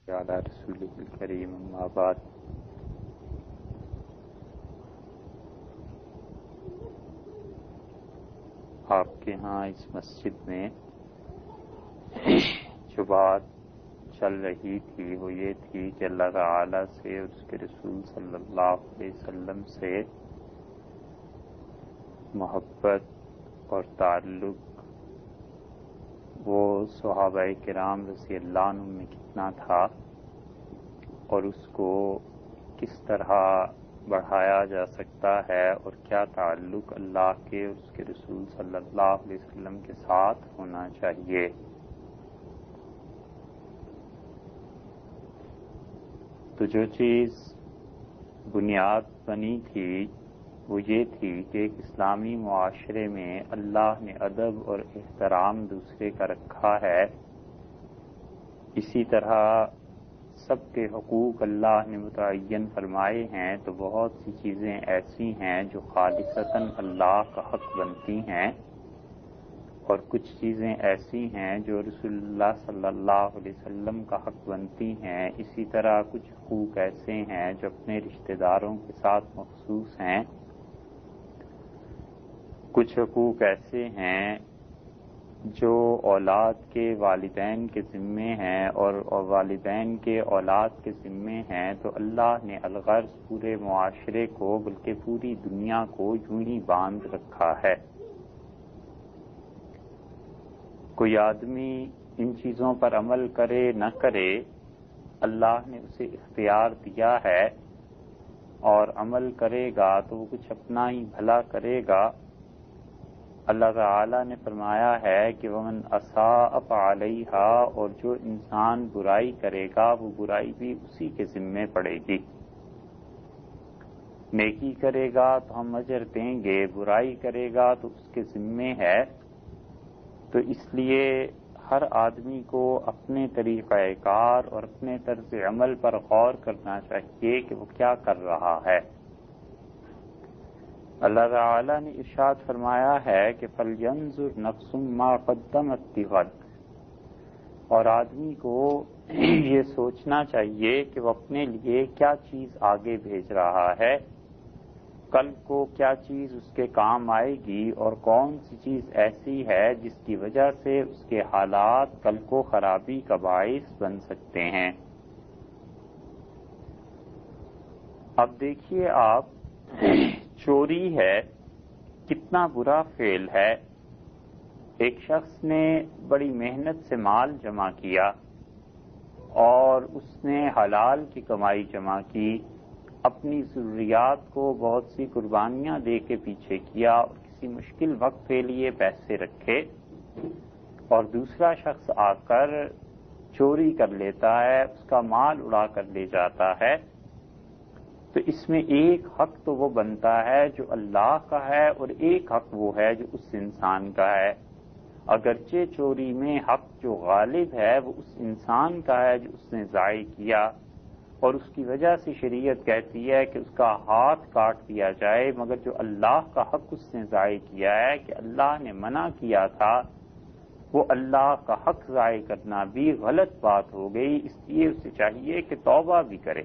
علی رسولہ الکریم اما بعد۔ آپ کے ہاں اس مسجد میں جو بات چل رہی تھی وہ یہ تھی کہ اللہ تعالی سے اور اس کے رسول صلی اللہ علیہ وسلم سے محبت اور تعلق وہ صحابہ کرام رضی اللہ عنہم میں کتنا تھا اور اس کو کس طرح بڑھایا جا سکتا ہے اور کیا تعلق اللہ کے اور اس کے رسول صلی اللہ علیہ وسلم کے ساتھ ہونا چاہیے۔ تو جو چیز بنیاد بنی تھی وہ یہ تھی کہ ایک اسلامی معاشرے میں اللہ نے ادب اور احترام دوسرے کا رکھا ہے، اسی طرح سب کے حقوق اللہ نے متعین فرمائے ہیں، تو بہت سی چیزیں ایسی ہیں جو خالصتاً اللہ کا حق بنتی ہیں اور کچھ چیزیں ایسی ہیں جو رسول اللہ صلی اللہ علیہ وسلم کا حق بنتی ہیں۔ اسی طرح کچھ حقوق ایسے ہیں جو اپنے رشتہ داروں کے ساتھ مخصوص ہیں، کچھ حقوق ایسے ہیں جو اولاد کے والدین کے ذمے ہیں اور والدین کے اولاد کے ذمے ہیں، تو اللہ نے الغرض پورے معاشرے کو بلکہ پوری دنیا کو یوں ہی باندھ رکھا ہے۔ کوئی آدمی ان چیزوں پر عمل کرے نہ کرے، اللہ نے اسے اختیار دیا ہے، اور عمل کرے گا تو وہ کچھ اپنا ہی بھلا کرے گا۔ اللہ تعالی نے فرمایا ہے کہ وَمَنْ أَسَاءَ فَعَلَيْهَا، اور جو انسان برائی کرے گا وہ برائی بھی اسی کے ذمے پڑے گی۔ نیکی کرے گا تو ہم اجر دیں گے، برائی کرے گا تو اس کے ذمے ہے۔ تو اس لیے ہر آدمی کو اپنے طریقہ کار اور اپنے طرز عمل پر غور کرنا چاہیے کہ وہ کیا کر رہا ہے۔ اللہ تعالی نے ارشاد فرمایا ہے کہ فَلْيَنْظُرْ نَفْسٌ مَا قَدَّمَتْ لِغَدٍ، اور آدمی کو یہ سوچنا چاہیے کہ وہ اپنے لیے کیا چیز آگے بھیج رہا ہے، کل کو کیا چیز اس کے کام آئے گی اور کون سی چیز ایسی ہے جس کی وجہ سے اس کے حالات کل کو خرابی کا باعث بن سکتے ہیں۔ اب دیکھیے آپ، چوری ہے کتنا برا فعل ہے۔ ایک شخص نے بڑی محنت سے مال جمع کیا اور اس نے حلال کی کمائی جمع کی، اپنی ضروریات کو بہت سی قربانیاں دے کے پیچھے کیا اور کسی مشکل وقت کے لیے پیسے رکھے، اور دوسرا شخص آ کر چوری کر لیتا ہے، اس کا مال اڑا کر لے جاتا ہے۔ تو اس میں ایک حق تو وہ بنتا ہے جو اللہ کا ہے، اور ایک حق وہ ہے جو اس انسان کا ہے۔ اگرچہ چوری میں حق جو غالب ہے وہ اس انسان کا ہے جو اس نے ضائع کیا، اور اس کی وجہ سے شریعت کہتی ہے کہ اس کا ہاتھ کاٹ دیا جائے، مگر جو اللہ کا حق اس نے ضائع کیا ہے کہ اللہ نے منع کیا تھا، وہ اللہ کا حق ضائع کرنا بھی غلط بات ہو گئی، اس لیے اسے چاہیے کہ توبہ بھی کرے۔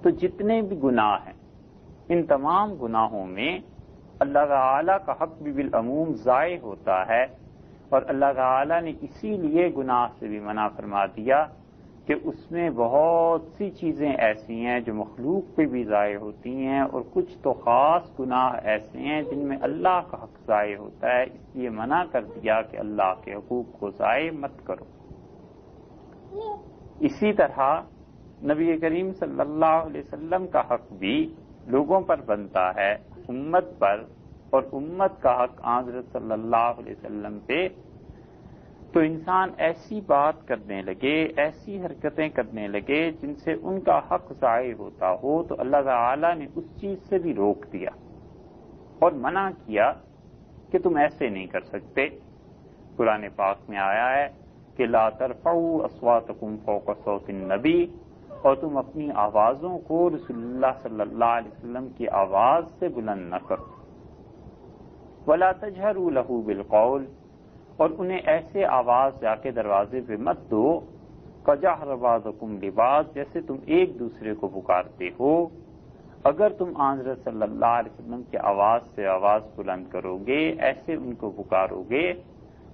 تو جتنے بھی گناہ ہیں ان تمام گناہوں میں اللہ تعالیٰ کا حق بھی بالعموم ضائع ہوتا ہے، اور اللہ تعالیٰ نے اسی لیے گناہ سے بھی منع فرما دیا کہ اس میں بہت سی چیزیں ایسی ہیں جو مخلوق پہ بھی ضائع ہوتی ہیں، اور کچھ تو خاص گناہ ایسے ہیں جن میں اللہ کا حق ضائع ہوتا ہے، اس لیے منع کر دیا کہ اللہ کے حقوق کو ضائع مت کرو۔ اسی طرح نبی کریم صلی اللہ علیہ وسلم کا حق بھی لوگوں پر بنتا ہے، امت پر، اور امت کا حق حضرت صلی اللہ علیہ وسلم پہ۔ تو انسان ایسی بات کرنے لگے، ایسی حرکتیں کرنے لگے جن سے ان کا حق ضائع ہوتا ہو، تو اللہ تعالی نے اس چیز سے بھی روک دیا اور منع کیا کہ تم ایسے نہیں کر سکتے۔ قرآن پاک میں آیا ہے کہ لا ترفعوا اصواتکم فوق صوت النبی، اور تم اپنی آوازوں کو رسول اللہ صلی اللہ علیہ وسلم کی آواز سے بلند نہ کرو۔ وَلَا تَجْهَرُوا لَهُ بِالْقَوْلِ، اور انہیں ایسے آواز جا کے دروازے پہ مت دو کجہر بعضکم لبعض، جیسے تم ایک دوسرے کو پکارتے ہو۔ اگر تم حضرت صلی اللہ علیہ وسلم کی آواز سے آواز بلند کرو گے، ایسے ان کو پکارو گے،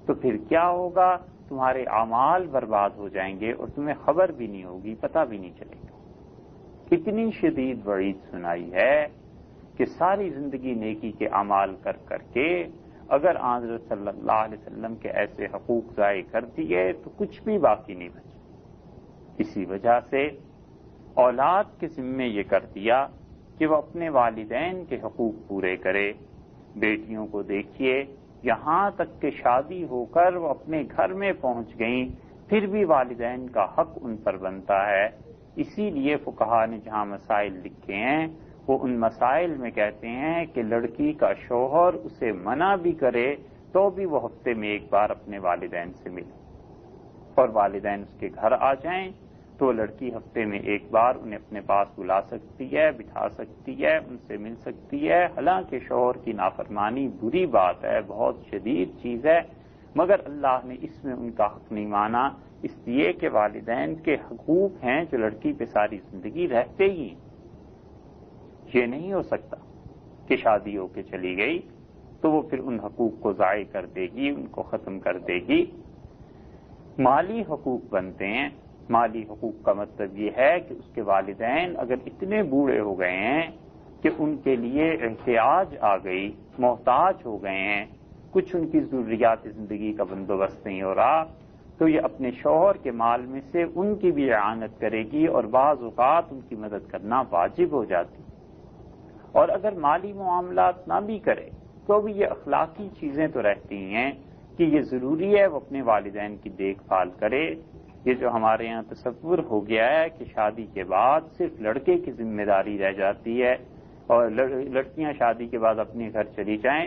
تو پھر کیا ہوگا؟ تمہارے اعمال برباد ہو جائیں گے اور تمہیں خبر بھی نہیں ہوگی، پتہ بھی نہیں چلے گا۔ اتنی شدید وعید سنائی ہے کہ ساری زندگی نیکی کے اعمال کر کر کے اگر حضرت صلی اللہ علیہ وسلم کے ایسے حقوق ضائع کر دیے تو کچھ بھی باقی نہیں بچا۔ اسی وجہ سے اولاد کے ذمے یہ کر دیا کہ وہ اپنے والدین کے حقوق پورے کرے۔ بیٹیوں کو دیکھیے، یہاں تک کہ شادی ہو کر وہ اپنے گھر میں پہنچ گئیں، پھر بھی والدین کا حق ان پر بنتا ہے۔ اسی لیے فقہا نے جہاں مسائل لکھے ہیں وہ ان مسائل میں کہتے ہیں کہ لڑکی کا شوہر اسے منع بھی کرے تو بھی وہ ہفتے میں ایک بار اپنے والدین سے ملے، اور والدین اس کے گھر آ جائیں تو لڑکی ہفتے میں ایک بار انہیں اپنے پاس بلا سکتی ہے، بٹھا سکتی ہے، ان سے مل سکتی ہے۔ حالانکہ شوہر کی نافرمانی بری بات ہے، بہت شدید چیز ہے، مگر اللہ نے اس میں ان کا حق نہیں مانا، اس لیے کہ والدین کے حقوق ہیں جو لڑکی پہ ساری زندگی رہتے ہی ہیں۔ یہ نہیں ہو سکتا کہ شادی ہو کے چلی گئی تو وہ پھر ان حقوق کو ضائع کر دے گی، ان کو ختم کر دے گی۔ مالی حقوق بنتے ہیں۔ مالی حقوق کا مطلب یہ ہے کہ اس کے والدین اگر اتنے بوڑھے ہو گئے ہیں کہ ان کے لیے احتیاج آ گئی، محتاج ہو گئے ہیں، کچھ ان کی ضروریات زندگی کا بندوبست نہیں ہو رہا، تو یہ اپنے شوہر کے مال میں سے ان کی بھی اعانت کرے گی اور بعض اوقات ان کی مدد کرنا واجب ہو جاتی۔ اور اگر مالی معاملات نہ بھی کرے تو بھی یہ اخلاقی چیزیں تو رہتی ہیں کہ یہ ضروری ہے وہ اپنے والدین کی دیکھ بھال کرے۔ یہ جو ہمارے یہاں تصور ہو گیا ہے کہ شادی کے بعد صرف لڑکے کی ذمہ داری رہ جاتی ہے اور لڑکیاں شادی کے بعد اپنے گھر چلی جائیں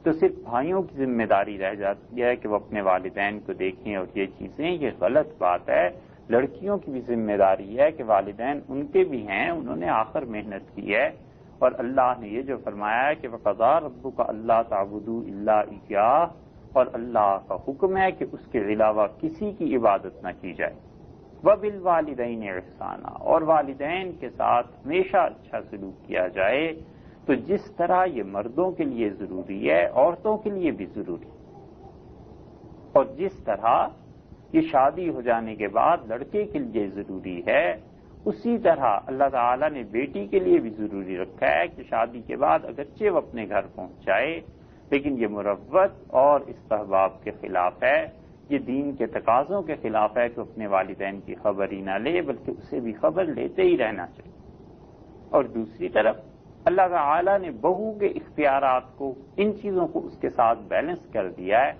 تو صرف بھائیوں کی ذمہ داری رہ جاتی ہے کہ وہ اپنے والدین کو دیکھیں، اور یہ چیزیں یہ غلط بات ہے۔ لڑکیوں کی بھی ذمہ داری ہے کہ والدین ان کے بھی ہیں، انہوں نے آخر محنت کی ہے، اور اللہ نے یہ جو فرمایا ہے کہ وَقَضَىٰ رَبُّكَ أَلَّا تَعْبُدُوا إِلَّا إِيَّاهُ، اور اللہ کا حکم ہے کہ اس کے علاوہ کسی کی عبادت نہ کی جائے۔ وَبِالْوَالِدَيْنِ إِحْسَانًا، اور والدین کے ساتھ ہمیشہ اچھا سلوک کیا جائے۔ تو جس طرح یہ مردوں کے لیے ضروری ہے، عورتوں کے لیے بھی ضروری ہے، اور جس طرح یہ شادی ہو جانے کے بعد لڑکے کے لیے ضروری ہے، اسی طرح اللہ تعالیٰ نے بیٹی کے لیے بھی ضروری رکھا ہے کہ شادی کے بعد اگرچہ وہ اپنے گھر پہنچ جائے لیکن یہ مروت اور استحباب کے خلاف ہے، یہ دین کے تقاضوں کے خلاف ہے کہ اپنے والدین کی خبر ہی نہ لے بلکہ اسے بھی خبر لیتے ہی رہنا چاہیے۔ اور دوسری طرف اللہ تعالیٰ نے بہو کے اختیارات کو، ان چیزوں کو اس کے ساتھ بیلنس کر دیا ہے،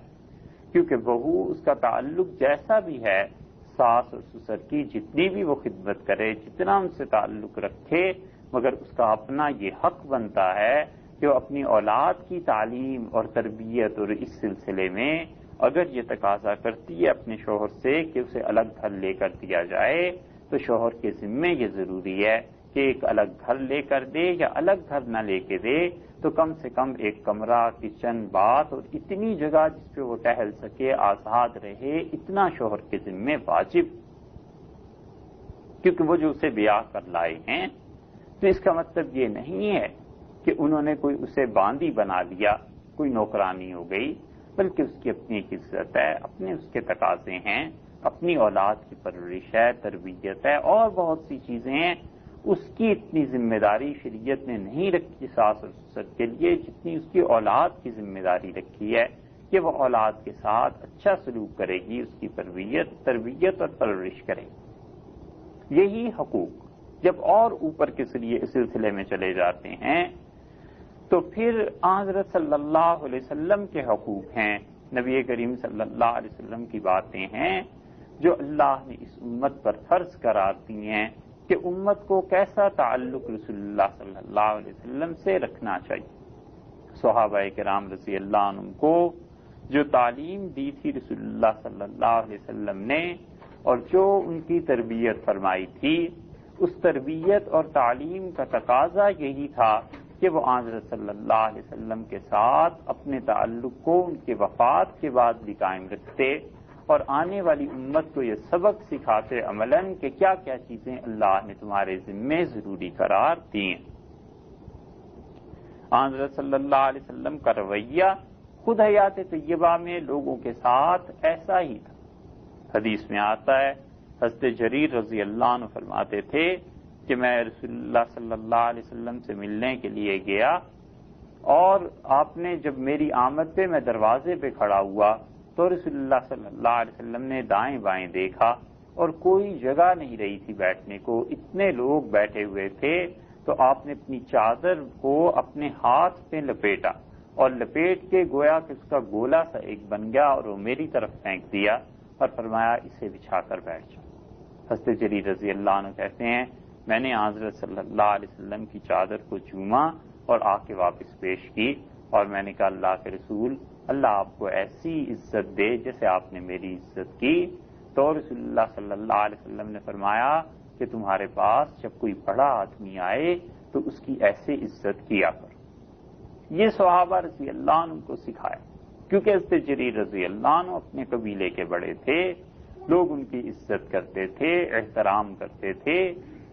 کیونکہ بہو اس کا تعلق جیسا بھی ہے ساس اور سسر کی، جتنی بھی وہ خدمت کرے، جتنا ان سے تعلق رکھے، مگر اس کا اپنا یہ حق بنتا ہے کہ وہ اپنی اولاد کی تعلیم اور تربیت اور اس سلسلے میں اگر یہ تقاضا کرتی ہے اپنے شوہر سے کہ اسے الگ گھر لے کر دیا جائے تو شوہر کے ذمے یہ ضروری ہے کہ ایک الگ گھر لے کر دے، یا الگ گھر نہ لے کے دے تو کم سے کم ایک کمرہ، کچن، باتھ اور اتنی جگہ جس پہ وہ ٹہل سکے، آزاد رہے، اتنا شوہر کے ذمے واجب، کیونکہ وہ جو اسے بیاہ کر لائے ہیں۔ تو اس کا مطلب یہ نہیں ہے کہ انہوں نے کوئی اسے باندی بنا لیا، کوئی نوکرانی ہو گئی، بلکہ اس کی اپنی ایک عزت ہے، اپنے اس کے تقاضے ہیں، اپنی اولاد کی پرورش ہے، تربیت ہے، اور بہت سی چیزیں ہیں۔ اس کی اتنی ذمہ داری شریعت نے نہیں رکھی ساس اور سسر کے لیے جتنی اس کی اولاد کی ذمہ داری رکھی ہے کہ وہ اولاد کے ساتھ اچھا سلوک کرے گی، اس کی تربیت اور پرورش کرے گی۔ یہی حقوق جب اور اوپر کے سلسلے میں چلے جاتے ہیں تو پھر حضرت صلی اللہ علیہ وسلم کے حقوق ہیں، نبی کریم صلی اللہ علیہ وسلم کی باتیں ہیں جو اللہ نے اس امت پر فرض قرار دی ہیں کہ امت کو کیسا تعلق رسول اللہ صلی اللہ علیہ وسلم سے رکھنا چاہیے۔ صحابہ کرام رضی اللہ عنہم کو جو تعلیم دی تھی رسول اللہ صلی اللہ علیہ وسلم نے اور جو ان کی تربیت فرمائی تھی، اس تربیت اور تعلیم کا تقاضا یہی تھا کہ وہ حضرت صلی اللہ علیہ وسلم کے ساتھ اپنے تعلق کو ان کے وفات کے بعد بھی قائم رکھتے اور آنے والی امت کو یہ سبق سکھاتے عملاً کہ کیا کیا چیزیں اللہ نے تمہارے ذمے ضروری قرار دی ہیں۔ حضرت صلی اللہ علیہ وسلم کا رویہ خود حیات طیبہ میں لوگوں کے ساتھ ایسا ہی تھا۔ حدیث میں آتا ہے، حضرت جریر رضی اللہ عنہ فرماتے تھے کہ میں رسول اللہ صلی اللہ علیہ وسلم سے ملنے کے لیے گیا، اور آپ نے جب میری آمد پہ میں دروازے پہ کھڑا ہوا تو رسول اللہ صلی اللہ علیہ وسلم نے دائیں بائیں دیکھا اور کوئی جگہ نہیں رہی تھی بیٹھنے کو، اتنے لوگ بیٹھے ہوئے تھے، تو آپ نے اپنی چادر کو اپنے ہاتھ پہ لپیٹا اور لپیٹ کے گویا کہ اس کا گولا سا ایک بن گیا اور وہ میری طرف پھینک دیا اور فرمایا اسے بچھا کر بیٹھ جاؤ۔ حضرت جریر رضی اللہ عنہ کہتے ہیں میں نے حضرت صلی اللہ علیہ وسلم کی چادر کو چوما اور آ کے واپس پیش کی، اور میں نے کہا اللہ کے رسول، اللہ آپ کو ایسی عزت دے جیسے آپ نے میری عزت کی۔ تو رسول اللہ صلی اللہ علیہ وسلم نے فرمایا کہ تمہارے پاس جب کوئی بڑا آدمی آئے تو اس کی ایسے عزت کیا کرو۔ یہ صحابہ رضی اللہ عنہ کو سکھایا، کیونکہ حضرت جریر رضی اللہ عنہ اپنے قبیلے کے بڑے تھے، لوگ ان کی عزت کرتے تھے، احترام کرتے تھے،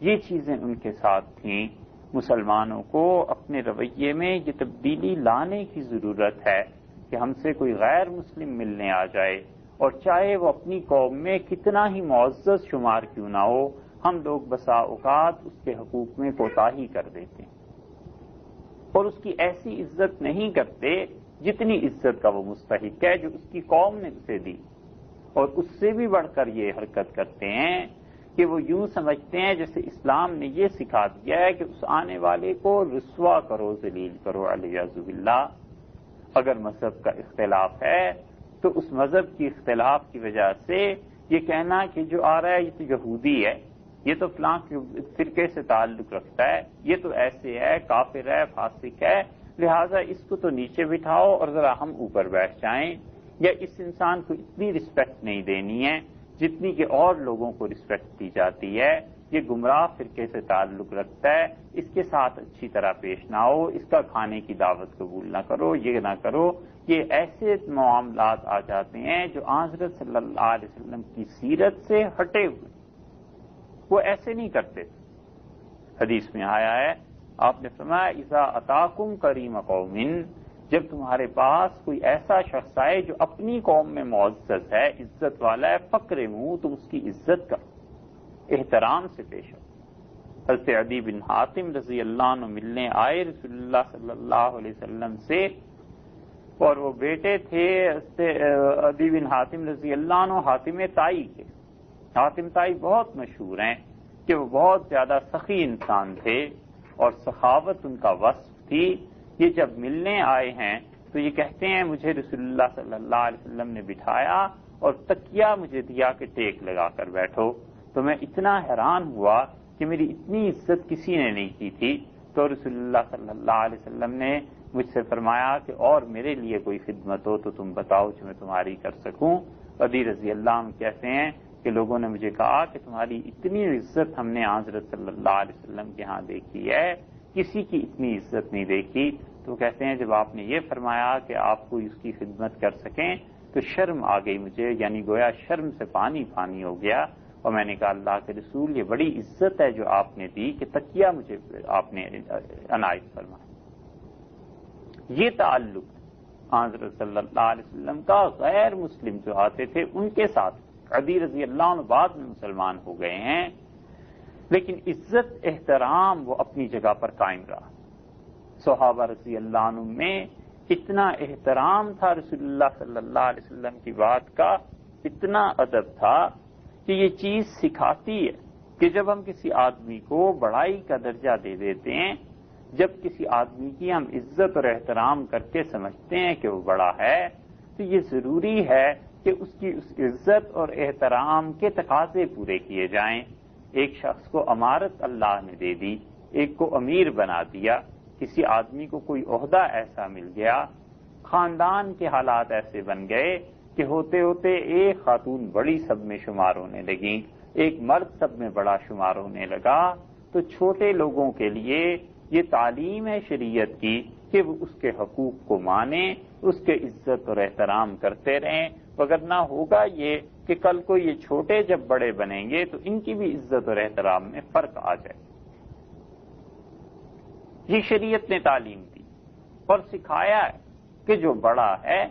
یہ چیزیں ان کے ساتھ تھیں۔ مسلمانوں کو اپنے رویے میں یہ تبدیلی لانے کی ضرورت ہے کہ ہم سے کوئی غیر مسلم ملنے آ جائے، اور چاہے وہ اپنی قوم میں کتنا ہی معزز شمار کیوں نہ ہو، ہم لوگ بسا اوقات اس کے حقوق میں کوتاہی کر دیتے ہیں اور اس کی ایسی عزت نہیں کرتے جتنی عزت کا وہ مستحق ہے جو اس کی قوم نے اسے دی، اور اس سے بھی بڑھ کر یہ حرکت کرتے ہیں کہ وہ یوں سمجھتے ہیں جیسے اسلام نے یہ سکھا دیا ہے کہ اس آنے والے کو رسوا کرو، ذلیل کرو، علیاذ باللہ۔ اگر مذہب کا اختلاف ہے تو اس مذہب کی اختلاف کی وجہ سے یہ کہنا کہ جو آ رہا ہے یہ تو یہودی ہے، یہ تو فلاں فرقے سے تعلق رکھتا ہے، یہ تو ایسے ہے، کافر ہے، فاسق ہے، لہٰذا اس کو تو نیچے بٹھاؤ اور ذرا ہم اوپر بیٹھ جائیں، یا اس انسان کو اتنی رسپیکٹ نہیں دینی ہے جتنی کہ اور لوگوں کو رسپیکٹ دی جاتی ہے، یہ گمراہ فرقے سے تعلق رکھتا ہے، اس کے ساتھ اچھی طرح پیش نہ ہو، اس کا کھانے کی دعوت قبول نہ کرو، یہ نہ کرو۔ یہ ایسے معاملات آ جاتے ہیں جو حضرت صلی اللہ علیہ وسلم کی سیرت سے ہٹے ہوئے، وہ ایسے نہیں کرتے تھے۔ حدیث میں آیا ہے، آپ نے فرمایا اذا اتاکم کریم قوم، جب تمہارے پاس کوئی ایسا شخص آئے جو اپنی قوم میں معزز ہے، عزت والا ہے، فکرموا، تم اس کی عزت کرو، احترام سے پیش آؤ۔ حضرت عدی بن حاتم رضی اللہ عنہ ملنے آئے رسول اللہ صلی اللہ علیہ وسلم سے، اور وہ بیٹے تھے حضرت عدی بن حاتم رضی اللہ عنہ حاتم طائی کے۔ حاتم طائی بہت مشہور ہیں کہ وہ بہت زیادہ سخی انسان تھے اور سخاوت ان کا وصف تھی۔ یہ جب ملنے آئے ہیں تو یہ کہتے ہیں مجھے رسول اللہ صلی اللہ علیہ وسلم نے بٹھایا اور تکیہ مجھے دیا کہ ٹیک لگا کر بیٹھو، تو میں اتنا حیران ہوا کہ میری اتنی عزت کسی نے نہیں کی تھی۔ تو رسول اللہ صلی اللہ علیہ وسلم نے مجھ سے فرمایا کہ اور میرے لیے کوئی خدمت ہو تو تم بتاؤ جو میں تمہاری کر سکوں۔ عدی رضی اللہ عنہ کہتے ہیں کہ لوگوں نے مجھے کہا کہ تمہاری اتنی عزت ہم نے حضرت صلی اللہ علیہ وسلم کے ہاں دیکھی ہے، کسی کی اتنی عزت نہیں دیکھی۔ تو کہتے ہیں جب آپ نے یہ فرمایا کہ آپ کو اس کی خدمت کر سکیں تو شرم آ گئی مجھے، یعنی گویا شرم سے پانی پانی ہو گیا، اور میں نے کہا اللہ کے رسول یہ بڑی عزت ہے جو آپ نے دی کہ تکیہ مجھے آپ نے عنایت فرمایا۔ یہ تعلق حضرت صلی اللہ علیہ وسلم کا غیر مسلم جو آتے تھے ان کے ساتھ۔ عدی رضی اللہ عنہ بعد میں مسلمان ہو گئے ہیں، لیکن عزت احترام وہ اپنی جگہ پر قائم رہا۔ صحابہ رضی اللہ عنہ میں اتنا احترام تھا رسول اللہ صلی اللہ علیہ وسلم کی بات کا، اتنا ادب تھا کہ یہ چیز سکھاتی ہے کہ جب ہم کسی آدمی کو بڑائی کا درجہ دے دیتے ہیں، جب کسی آدمی کی ہم عزت اور احترام کر کے سمجھتے ہیں کہ وہ بڑا ہے، تو یہ ضروری ہے کہ اس کی اس عزت اور احترام کے تقاضے پورے کیے جائیں۔ ایک شخص کو امارت اللہ نے دے دی، ایک کو امیر بنا دیا، کسی آدمی کو کوئی عہدہ ایسا مل گیا، خاندان کے حالات ایسے بن گئے کہ ہوتے ہوتے ایک خاتون بڑی سب میں شمار ہونے لگیں، ایک مرد سب میں بڑا شمار ہونے لگا، تو چھوٹے لوگوں کے لیے یہ تعلیم ہے شریعت کی کہ وہ اس کے حقوق کو مانیں، اس کے عزت اور احترام کرتے رہیں، وگرنہ ہوگا یہ کہ کل کو یہ چھوٹے جب بڑے بنیں گے تو ان کی بھی عزت اور احترام میں فرق آ جائے۔ یہ شریعت نے تعلیم دی اور سکھایا ہے کہ جو بڑا ہے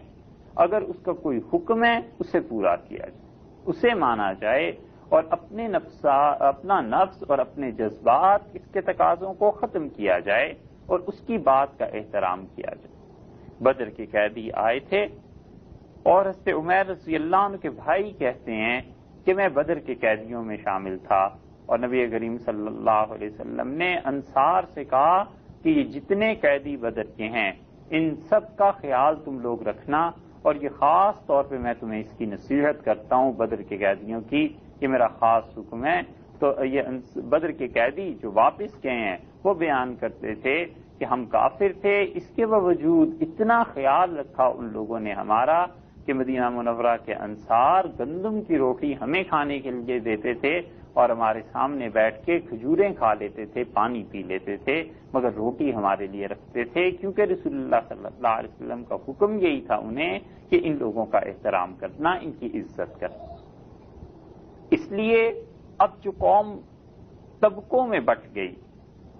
اگر اس کا کوئی حکم ہے اسے پورا کیا جائے، اسے مانا جائے، اور اپنا نفس اور اپنے جذبات اس کے تقاضوں کو ختم کیا جائے اور اس کی بات کا احترام کیا جائے۔ بدر کے قیدی آئے تھے اور حضرت عمیر رضی اللہ عنہ کے بھائی کہتے ہیں کہ میں بدر کے قیدیوں میں شامل تھا، اور نبی کریم صلی اللہ علیہ وسلم نے انصار سے کہا کہ یہ جتنے قیدی بدر کے ہیں ان سب کا خیال تم لوگ رکھنا، اور یہ خاص طور پہ میں تمہیں اس کی نصیحت کرتا ہوں بدر کے قیدیوں کی، یہ میرا خاص حکم ہے۔ تو یہ بدر کے قیدی جو واپس گئے ہیں وہ بیان کرتے تھے کہ ہم کافر تھے، اس کے باوجود اتنا خیال رکھا ان لوگوں نے ہمارا کہ مدینہ منورہ کے انصار گندم کی روٹی ہمیں کھانے کے لیے دیتے تھے اور ہمارے سامنے بیٹھ کے کھجوریں کھا لیتے تھے، پانی پی لیتے تھے، مگر روٹی ہمارے لیے رکھتے تھے، کیونکہ رسول اللہ صلی اللہ علیہ وسلم کا حکم یہی تھا انہیں کہ ان لوگوں کا احترام کرنا، ان کی عزت کرنا۔ اس لیے اب جو قوم طبقوں میں بٹ گئی،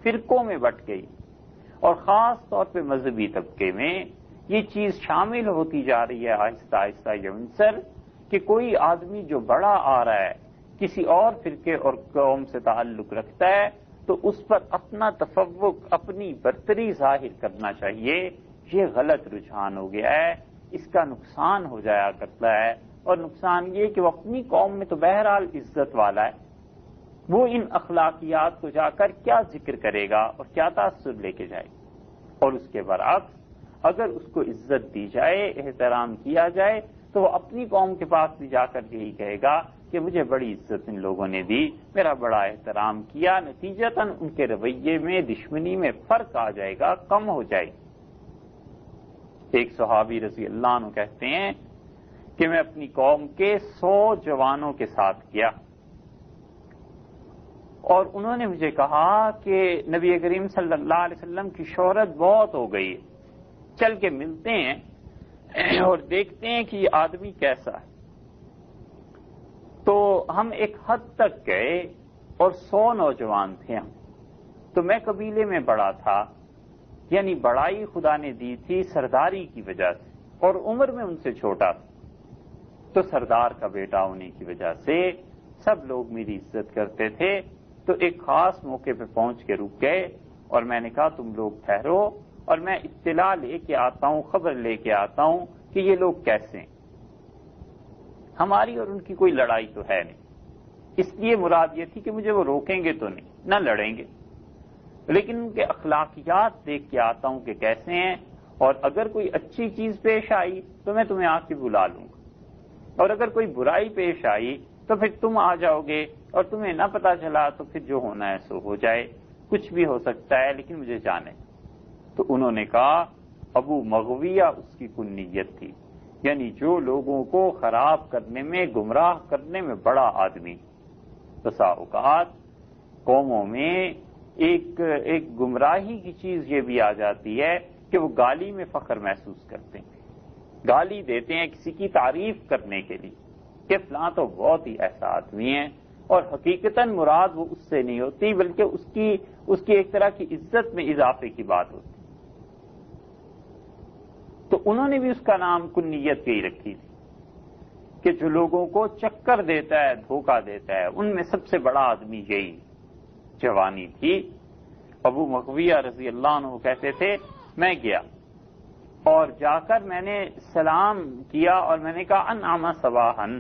فرقوں میں بٹ گئی، اور خاص طور پہ مذہبی طبقے میں یہ چیز شامل ہوتی جا رہی ہے آہستہ آہستہ یہ عنصر کہ کوئی آدمی جو بڑا آ رہا ہے کسی اور فرقے اور قوم سے تعلق رکھتا ہے تو اس پر اپنا تفوق، اپنی برتری ظاہر کرنا چاہیے، یہ غلط رجحان ہو گیا ہے، اس کا نقصان ہو جایا کرتا ہے، اور نقصان یہ کہ وہ اپنی قوم میں تو بہرحال عزت والا ہے، وہ ان اخلاقیات کو جا کر کیا ذکر کرے گا اور کیا تاثر لے کے جائے گا، اور اس کے برعکس اگر اس کو عزت دی جائے، احترام کیا جائے، تو وہ اپنی قوم کے پاس بھی جا کر یہی کہے گا کہ مجھے بڑی عزت ان لوگوں نے دی، میرا بڑا احترام کیا، نتیجتاً ان کے رویے میں، دشمنی میں فرق آ جائے گا، کم ہو جائے گی۔ ایک صحابی رضی اللہ عنہ کہتے ہیں کہ میں اپنی قوم کے 100 جوانوں کے ساتھ گیا اور انہوں نے مجھے کہا کہ نبی کریم صلی اللہ علیہ وسلم کی شہرت بہت ہو گئی ہے، چل کے ملتے ہیں اور دیکھتے ہیں کہ یہ آدمی کیسا ہے۔ تو ہم ایک حد تک گئے اور 100 نوجوان تھے ہم، تو میں قبیلے میں بڑا تھا، یعنی بڑائی خدا نے دی تھی سرداری کی وجہ سے، اور عمر میں ان سے چھوٹا تھا، تو سردار کا بیٹا ہونے کی وجہ سے سب لوگ میری عزت کرتے تھے۔ تو ایک خاص موقع پہ پہنچ کے رک گئے اور میں نے کہا تم لوگ ٹھہرو اور میں اطلاع لے کے آتا ہوں، خبر لے کے آتا ہوں کہ یہ لوگ کیسے ہیں، ہماری اور ان کی کوئی لڑائی تو ہے نہیں، اس لیے مراد یہ تھی کہ مجھے وہ روکیں گے تو نہیں، نہ لڑیں گے، لیکن ان کے اخلاقیات دیکھ کے آتا ہوں کہ کیسے ہیں، اور اگر کوئی اچھی چیز پیش آئی تو میں تمہیں آ کے بلا لوں گا، اور اگر کوئی برائی پیش آئی تو پھر تم آ جاؤ گے، اور تمہیں نہ پتا چلا تو پھر جو ہونا ہے سو ہو جائے، کچھ بھی ہو سکتا ہے لیکن مجھے جانے۔ تو انہوں نے کہا ابو مغویہ اس کی کنیت تھی، یعنی جو لوگوں کو خراب کرنے میں، گمراہ کرنے میں بڑا آدمی۔ بسا اوقات قوموں میں ایک گمراہی کی چیز یہ بھی آ جاتی ہے کہ وہ گالی میں فخر محسوس کرتے ہیں، گالی دیتے ہیں کسی کی تعریف کرنے کے لیے کہ فلاں تو بہت ہی ایسا آدمی ہے، اور حقیقتاً مراد وہ اس سے نہیں ہوتی بلکہ اس کی ایک طرح کی عزت میں اضافے کی بات ہوتی۔ تو انہوں نے بھی اس کا نام کنیت یہی رکھی تھی کہ جو لوگوں کو چکر دیتا ہے، دھوکہ دیتا ہے، ان میں سب سے بڑا آدمی یہی جوانی تھی۔ ابو مغویہ رضی اللہ عنہ کہتے تھے میں گیا اور جا کر میں نے سلام کیا اور میں نے کہا انعم صباحن،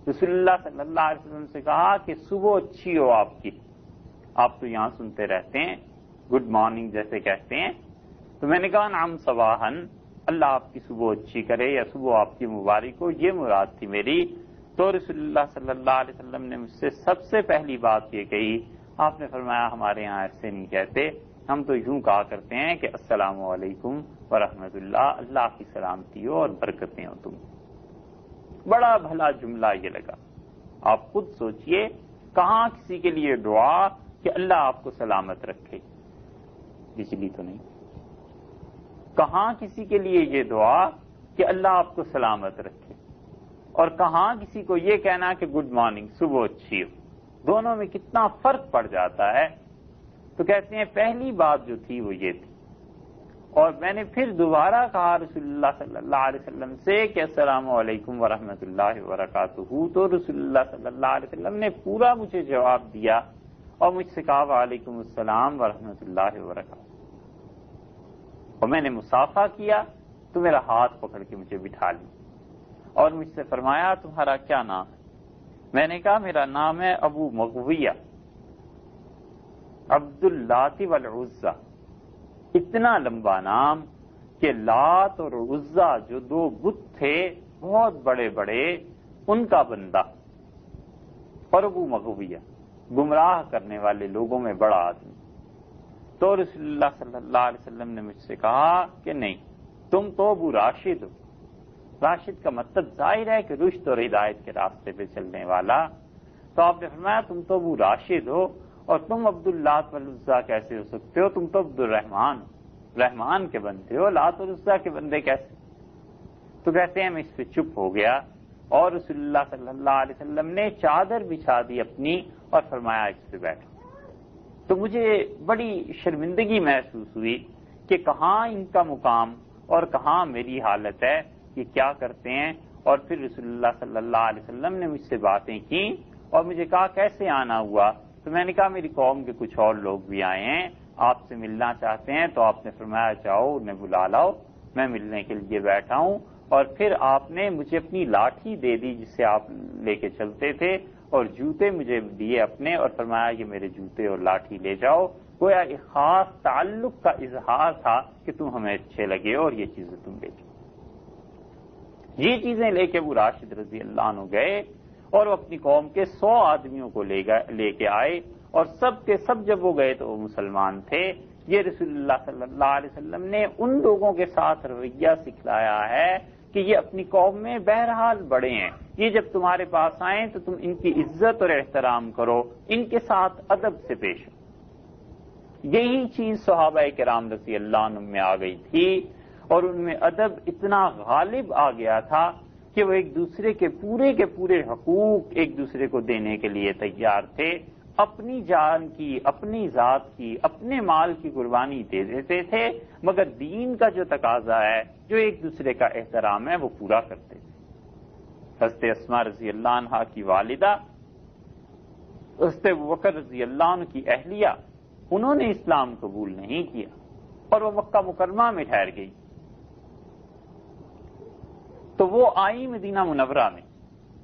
رسول اللہ صلی اللہ علیہ وسلم سے کہا کہ صبح اچھی ہو آپ کی، آپ تو یہاں سنتے رہتے ہیں گڈ مارننگ جیسے کہتے ہیں، تو میں نے کہا انعم صباحن، اللہ آپ کی صبح اچھی کرے یا صبح آپ کی مبارک ہو، یہ مراد تھی میری۔ تو رسول اللہ صلی اللہ علیہ وسلم نے مجھ سے سب سے پہلی بات یہ کہی، آپ نے فرمایا ہمارے ہاں ایسے نہیں کہتے، ہم تو یوں کہا کرتے ہیں کہ السلام علیکم ورحمۃ اللہ، اللہ کی سلامتی ہو اور برکتیں ہو تم۔ بڑا بھلا جملہ یہ لگا۔ آپ خود سوچئے کہاں کسی کے لیے دعا کہ اللہ آپ کو سلامت رکھے، بجلی تو نہیں، کہاں کسی کے لیے یہ دعا کہ اللہ آپ کو سلامت رکھے، اور کہاں کسی کو یہ کہنا کہ گڈ مارننگ، صبح اچھی ہو، دونوں میں کتنا فرق پڑ جاتا ہے۔ تو کہتے ہیں پہلی بات جو تھی وہ یہ تھی، اور میں نے پھر دوبارہ کہا رسول اللہ صلی اللہ علیہ وسلم سے کہ السلام علیکم ورحمۃ اللہ وبرکاتہ، تو رسول اللہ صلی اللہ علیہ وسلم نے پورا مجھے جواب دیا اور مجھ سے کہا وعلیکم السلام ورحمۃ اللہ وبرکاتہ، اور میں نے مصافحہ کیا تو میرا ہاتھ پکڑ کے مجھے بٹھا لیا اور مجھ سے فرمایا تمہارا کیا نام ہے؟ میں نے کہا میرا نام ہے ابو مغویہ عبد اللات والعزى، اتنا لمبا نام کہ لات اور عزا جو دو بت تھے بہت بڑے بڑے، ان کا بندہ، اور ابو مغویہ گمراہ کرنے والے لوگوں میں بڑا آدمی۔ تو رسول اللہ صلی اللہ علیہ وسلم نے مجھ سے کہا کہ نہیں، تم تو ابو راشد ہو۔ راشد کا مطلب ظاہر ہے کہ رشد اور ہدایت کے راستے پہ چلنے والا۔ تو آپ نے فرمایا تم تو ابو راشد ہو، اور تم عبد اللات والعزیٰ کیسے ہو سکتے ہو؟ تم تو عبد الرحمان ہو، رحمان کے بندے ہو، لات اور عزیٰ کے بندے کیسے؟ تو کہتے ہیں میں اس پہ چپ ہو گیا، اور رسول اللہ صلی اللہ علیہ وسلم نے چادر بچھا دی اپنی اور فرمایا اس پہ بیٹھو۔ تو مجھے بڑی شرمندگی محسوس ہوئی کہ کہاں ان کا مقام اور کہاں میری حالت ہے، یہ کیا کرتے ہیں۔ اور پھر رسول اللہ صلی اللہ علیہ وسلم نے مجھ سے باتیں کی اور مجھے کہا کیسے آنا ہوا؟ تو میں نے کہا میری قوم کے کچھ اور لوگ بھی آئے ہیں، آپ سے ملنا چاہتے ہیں۔ تو آپ نے فرمایا جاؤ انہیں بلا لاؤ، میں ملنے کے لیے بیٹھا ہوں۔ اور پھر آپ نے مجھے اپنی لاٹھی دے دی جس سے آپ لے کے چلتے تھے، اور جوتے مجھے دیے اپنے، اور فرمایا یہ میرے جوتے اور لاٹھی لے جاؤ۔ گویا ایک خاص تعلق کا اظہار تھا کہ تم ہمیں اچھے لگے اور یہ چیزیں تم لے جاؤ۔ یہ چیزیں لے کے ابو راشد رضی اللہ عنہ گئے، اور وہ اپنی قوم کے 100 آدمیوں کو لے کے آئے، اور سب کے سب جب وہ گئے تو وہ مسلمان تھے۔ یہ رسول اللہ صلی اللہ علیہ وسلم نے ان لوگوں کے ساتھ رویہ سکھلایا ہے کہ یہ اپنی قوم میں بہرحال بڑے ہیں، یہ جب تمہارے پاس آئیں تو تم ان کی عزت اور احترام کرو، ان کے ساتھ ادب سے پیش ہو۔ یہی چیز صحابہ کرام رضی اللہ عنہ میں آ گئی تھی، اور ان میں ادب اتنا غالب آ گیا تھا کہ وہ ایک دوسرے کے پورے حقوق ایک دوسرے کو دینے کے لیے تیار تھے، اپنی جان کی، اپنی ذات کی، اپنے مال کی قربانی دے دیتے تھے، مگر دین کا جو تقاضا ہے، جو ایک دوسرے کا احترام ہے، وہ پورا کرتے تھے۔ حضرت اسماء رضی اللہ عنہا کی والدہ، حضرت ابوبکر رضی اللہ عنہ کی اہلیہ، انہوں نے اسلام قبول نہیں کیا اور وہ مکہ مکرمہ میں ٹھہر گئی۔ تو وہ آئی مدینہ منورہ میں،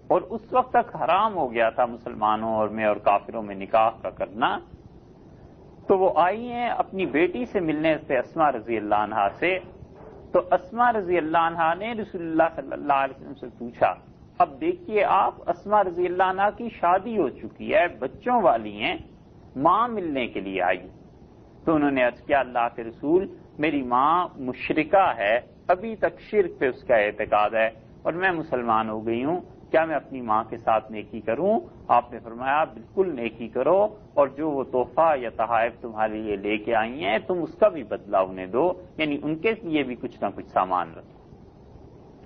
اور اس وقت تک حرام ہو گیا تھا مسلمانوں اور کافروں میں نکاح کا کرنا۔ تو وہ آئی ہیں اپنی بیٹی سے ملنے سے، اسماء رضی اللہ عنہا سے۔ تو اسماء رضی اللہ عنہا نے رسول اللہ صلی اللہ علیہ وسلم سے پوچھا، اب دیکھیے آپ، اسماء رضی اللہ عنہا کی شادی ہو چکی ہے، بچوں والی ہیں، ماں ملنے کے لیے آئی۔ تو انہوں نے عرض کیا اللہ کے رسول، میری ماں مشرکہ ہے، ابھی تک شرک پہ اس کا اعتقاد ہے، اور میں مسلمان ہو گئی ہوں، کیا میں اپنی ماں کے ساتھ نیکی کروں؟ آپ نے فرمایا بالکل نیکی کرو، اور جو وہ تحفہ یا تحائف تمہارے لیے لے کے آئی ہیں تم اس کا بھی بدلہ انہیں دو، یعنی ان کے لیے بھی کچھ نہ کچھ سامان رکھو۔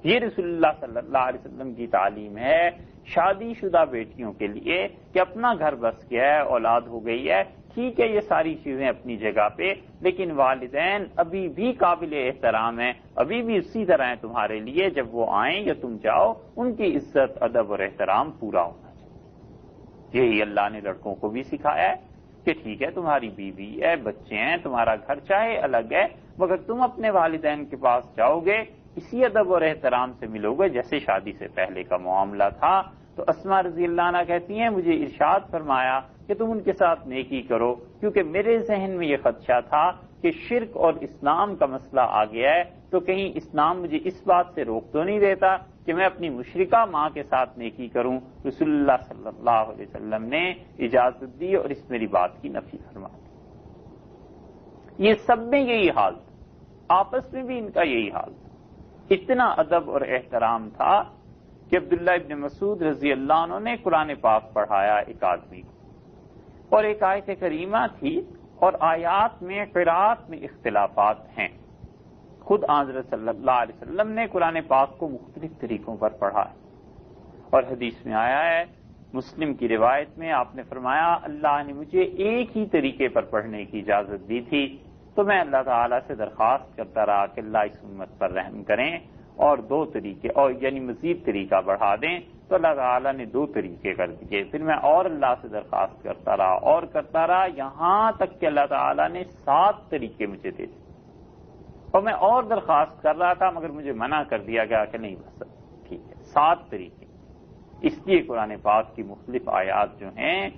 یہ رسول اللہ صلی اللہ علیہ وسلم کی تعلیم ہے شادی شدہ بیٹیوں کے لیے کہ اپنا گھر بس گیا ہے، اولاد ہو گئی ہے، ٹھیک ہے یہ ساری چیزیں اپنی جگہ پہ، لیکن والدین ابھی بھی قابل احترام ہیں، ابھی بھی اسی طرح ہیں تمہارے لیے، جب وہ آئیں یا تم جاؤ ان کی عزت، ادب اور احترام پورا ہونا چاہیے۔ یہی اللہ نے لڑکوں کو بھی سکھایا ہے کہ ٹھیک ہے تمہاری بیوی ہے، بچے ہیں، تمہارا گھر چاہے الگ ہے، مگر تم اپنے والدین کے پاس جاؤ گے اسی ادب اور احترام سے ملو گے جیسے شادی سے پہلے کا معاملہ تھا۔ تو اسماء رضی اللہ عنہا کہتی ہیں مجھے ارشاد فرمایا کہ تم ان کے ساتھ نیکی کرو، کیونکہ میرے ذہن میں یہ خدشہ تھا کہ شرک اور اسلام کا مسئلہ آ گیا ہے، تو کہیں اسلام مجھے اس بات سے روک تو نہیں دیتا کہ میں اپنی مشرکہ ماں کے ساتھ نیکی کروں۔ رسول اللہ صلی اللہ علیہ وسلم نے اجازت دی اور اس میری بات کی نفی فرما دی۔ یہ سب میں یہی حال تھا، آپس میں بھی ان کا یہی حال تھا، اتنا ادب اور احترام تھا کہ عبداللہ ابن مسعود رضی اللہ عنہ نے قرآن پاک پڑھایا ایک آدمی کو، اور ایک آیت کریمہ تھی، اور آیات میں قراءت میں اختلافات ہیں۔ خود حضرت صلی اللہ علیہ وسلم نے قرآن پاک کو مختلف طریقوں پر پڑھا ہے۔ اور حدیث میں آیا ہے، مسلم کی روایت میں آپ نے فرمایا اللہ نے مجھے ایک ہی طریقے پر پڑھنے کی اجازت دی تھی، تو میں اللہ تعالیٰ سے درخواست کرتا رہا کہ اللہ اس امت پر رحم کریں اور 2 طریقے اور یعنی مزید طریقہ بڑھا دیں، تو اللہ تعالیٰ نے 2 طریقے کر دیے۔ پھر میں اور اللہ سے درخواست کرتا رہا اور کرتا رہا، یہاں تک کہ اللہ تعالیٰ نے 7 طریقے مجھے دے دیے، اور میں اور درخواست کر رہا تھا مگر مجھے منع کر دیا گیا کہ نہیں بس ٹھیک ہے 7 طریقے۔ اس لیے قرآن پاک کی مختلف آیات جو ہیں